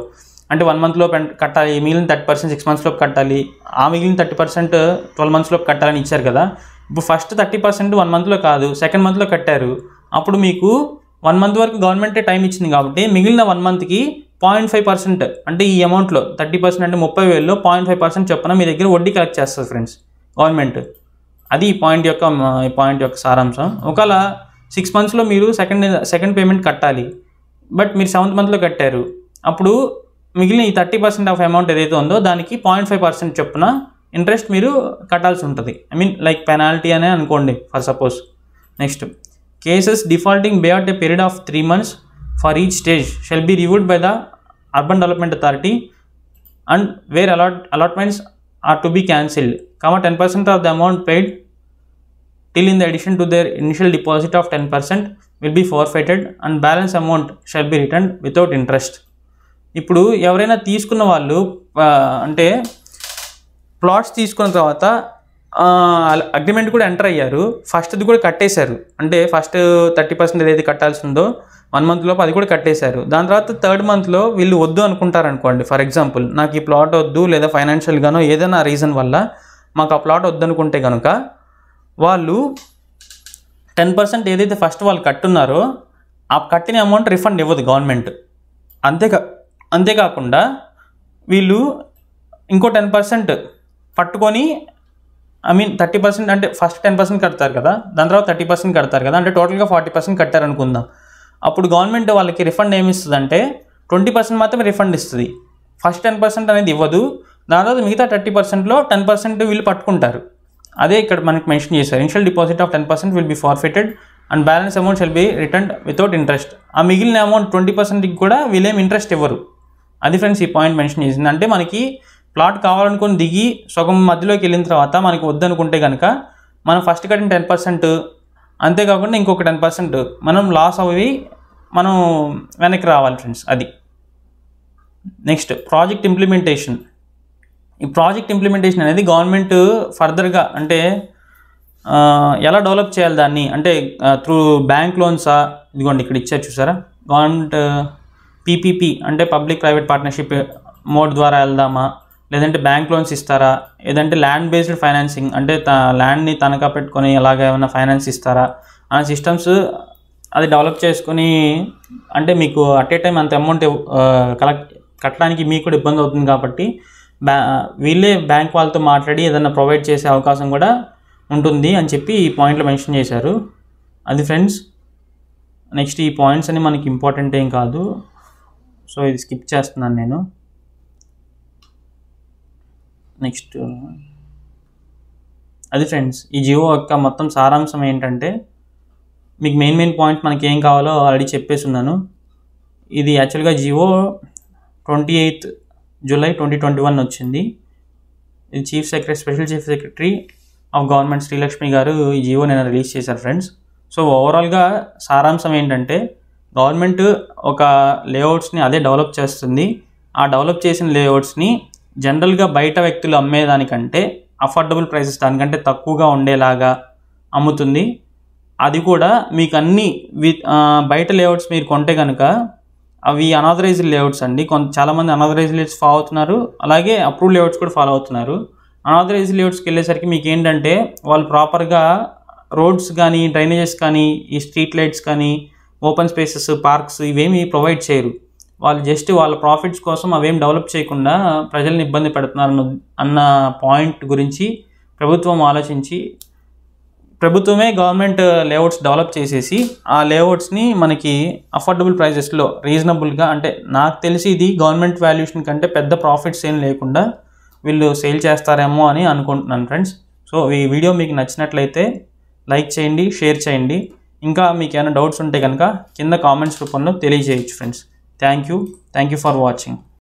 అంటే 1 మంత్లో కట్టాలి, మిగిలిన 30% 6 మంత్స్లోపు కట్టాలి, ఆ మిగిలిన 30% 12 మంత్స్లోపు కట్టాలని ఇచ్చారు కదా. ఇప్పుడు ఫస్ట్ 30% 1 మంత్లో కాదు, సెకండ్ మంత్లో కట్టారు. అప్పుడు మీకు 1 మంత్ వరకు గవర్నమెంటే టైం ఇచ్చింది కాబట్టి మిగిలిన 1 మంత్కి 0.5% అంటే ఈ అమౌంట్లో 30% అంటే 30,000లో 0.5% చొప్పున మీ దగ్గర వడ్డీ కలెక్ట్ చేస్తుంది ఫ్రెండ్స్ గవర్నమెంట్. అది ఈ పాయింట్ యొక్క సారాంశం. ఒకవేళ 6 మంత్స్లో మీరు సెకండ్ పేమెంట్ కట్టాలి, బట్ మీరు 7th మంత్లో కట్టారు, అప్పుడు మిగిలిన ఈ 30% ఆఫ్ అమౌంట్ ఏదైతే ఉందో దానికి 0.5% చొప్పున ఇంట్రెస్ట్ మీరు కట్టాల్సి ఉంటుంది. ఐ మీన్ లైక్ పెనాల్టీ అనే అనుకోండి for suppose. Next cases defaulting beyond a period of 3 months for each stage shall be reviewed by the urban development authority and where allotments are to be cancelled, 10% of the amount paid till in the addition to their initial deposit of 10% will be forfeited and balance amount shall be returned without interest. ఇప్పుడు ఎవరైనా తీసుకున్న వాళ్ళు అంటే plots తీసుకున్న తర్వాత agreement కూడా enter అయ్యారు, ఫస్ట్ది కూడా కట్టేశారు, అంటే ఫస్ట్ 30% ఏదైతే కట్టాల్సి ఉందో 1 మంత్ లోపు అది కూడా కట్టేశారు. దాని తర్వాత 3rd మంత్లో వీళ్ళు వద్దు అనుకుంటారు అనుకోండి, ఫర్ ఎగ్జాంపుల్ నాకు ఈ ప్లాట్ వద్దు లేదా ఫైనాన్షియల్గానో ఏదైనా రీజన్ వల్ల మాకు ఆ ప్లాట్ వద్దు అనుకుంటే కనుక వాళ్ళు 10% ఏదైతే ఫస్ట్ వాళ్ళు కట్టున్నారో ఆ కట్టిన అమౌంట్ రిఫండ్ ఇవ్వదు గవర్నమెంట్. అంతేకాకుండా వీళ్ళు ఇంకో 10% పట్టుకొని ఐ మీన్ 30% అంటే ఫస్ట్ 10% కడతారు కదా, దాని తర్వాత 30% కడతారు కదా, అంటే టోటల్గా 40% కట్టారు అనుకుందాం. అప్పుడు గవర్నమెంట్ వాళ్ళకి రిఫండ్ ఏమి ఇస్తుంది అంటే 20% మాత్రమే రిఫండ్ ఇస్తుంది, ఫస్ట్ 10% అనేది ఇవ్వదు. దాని తర్వాత మిగతా 30%లో 10% వీళ్ళు పట్టుకుంటారు. అదే ఇక్కడ మనకి మెన్షన్ చేశారు, initial deposit of 10% will be forfeited and balance amount shall be return without interest. ఆ మిగిలిన అమౌంట్ 20%కి కూడా వీళ్ళేం ఇంట్రెస్ట్ ఇవ్వరు. అది ఫ్రెండ్స్ ఈ పాయింట్ మెన్షన్ చేసింది. అంటే మనకి ప్లాట్ కావాలనుకొని దిగి సగం మధ్యలోకి వెళ్ళిన తర్వాత మనకి వద్దనుకుంటే కనుక మనం ఫస్ట్ కట్టిన 10%, అంతేకాకుండా ఇంకొక 10% మనం లాస్ అవి మనం వెనక్కి రావాలి ఫ్రెండ్స్. అది నెక్స్ట్ ప్రాజెక్ట్ ఇంప్లిమెంటేషన్. ఈ ప్రాజెక్ట్ ఇంప్లిమెంటేషన్ అనేది గవర్నమెంట్ ఫర్దర్గా అంటే ఎలా డెవలప్ చేయాలి దాన్ని అంటే త్రూ బ్యాంక్ లోన్సా, ఇదిగోండి ఇక్కడ ఇచ్చారు చూసారా, గవర్నమెంట్ పీపీపీ అంటే పబ్లిక్ ప్రైవేట్ పార్ట్నర్షిప్ మోడ్ ద్వారా వెళ్దామా, లేదంటే బ్యాంక్ లోన్స్ ఇస్తారా, లేదంటే ల్యాండ్ బేస్డ్ ఫైనాన్సింగ్ అంటే ల్యాండ్ని తనఖా పెట్టుకొని అలాగ ఏమైనా ఫైనాన్స్ ఇస్తారా అనే సిస్టమ్స్ అది డెవలప్ చేసుకొని, అంటే మీకు అట్ ఏ టైం అంత అమౌంట్ కట్టడానికి మీకు కూడా ఇబ్బంది అవుతుంది కాబట్టి వీళ్ళే బ్యాంక్ వాళ్ళతో మాట్లాడి ఏదైనా ప్రొవైడ్ చేసే అవకాశం కూడా ఉంటుంది అని చెప్పి ఈ పాయింట్లో మెన్షన్ చేశారు. అది ఫ్రెండ్స్. నెక్స్ట్ ఈ పాయింట్స్ అని మనకి ఇంపార్టెంట్ ఏం కాదు, సో ఇది స్కిప్ చేస్తున్నాను నేను. నెక్స్ట్ అది ఫ్రెండ్స్, ఈ జియో యొక్క మొత్తం సారాంశం ఏంటంటే మీకు మెయిన్ పాయింట్ మనకి ఏం కావాలో ఆల్రెడీ చెప్పేసి ఉన్నాను. ఇది యాక్చువల్గా జియో 28 జూలై 2021 వచ్చింది. ఇది special chief secretary of government Srilakshmi గారు ఈ జియో నేను రిలీజ్ చేశారు ఫ్రెండ్స్. సో ఓవరాల్గా సారాంశం ఏంటంటే గవర్నమెంట్ ఒక లేఅవుట్స్ని అదే డెవలప్ చేస్తుంది. ఆ డెవలప్ చేసిన లేఅవుట్స్ని జనరల్గా బయట వ్యక్తులు అమ్మేదానికంటే అఫోర్డబుల్ ప్రైసెస్ దానికంటే తక్కువగా ఉండేలాగా అమ్ముతుంది. అది కూడా మీకు అన్ని బయట లేఅవుట్స్ మీరు కొంటే కనుక అవి అనాథరైజ్డ్ లేఅవుట్స్ అండి. చాలామంది అనాథరైజ్డ్ లేఅవుట్స్ ఫాలో అవుతున్నారు, అలాగే అప్రూవ్డ్ లేఅవుట్స్ కూడా ఫాలో అవుతున్నారు. అనాథరైజ్డ్ లేఅవుట్స్కి వెళ్ళేసరికి మీకు ఏంటంటే వాళ్ళు ప్రాపర్గా రోడ్స్ కానీ డ్రైనేజెస్ కానీ ఈ స్ట్రీట్ లైట్స్ కానీ ఓపెన్ స్పేసెస్ పార్క్స్ ఇవేమి ప్రొవైడ్ చేయరు. వాళ్ళు జస్ట్ వాళ్ళ ప్రాఫిట్స్ కోసం అవేం డెవలప్ చేయకుండా ప్రజల్ని ఇబ్బంది పెడుతున్నారు అన్న పాయింట్ గురించి ప్రభుత్వం ఆలోచించి ప్రభుత్వమే గవర్నమెంట్ లేఅవుట్స్ డెవలప్ చేసేసి ఆ లేఅవుట్స్ని మనకి అఫోర్డబుల్ ప్రైజెస్లో రీజనబుల్గా, అంటే నాకు తెలిసి ఇది గవర్నమెంట్ వాల్యుయేషన్ కంటే పెద్ద ప్రాఫిట్స్ ఏం లేకుండా వీళ్ళు సేల్ చేస్తారేమో అని అనుకుంటున్నాను ఫ్రెండ్స్. సో ఈ వీడియో మీకు నచ్చినట్లయితే లైక్ చేయండి, షేర్ చేయండి. ఇంకా మీకు ఏమైనా డౌట్స్ ఉంటే కనుక కింద కామెంట్స్ రూపంలో తెలియజేయచ్చు friends. Thank you for watching.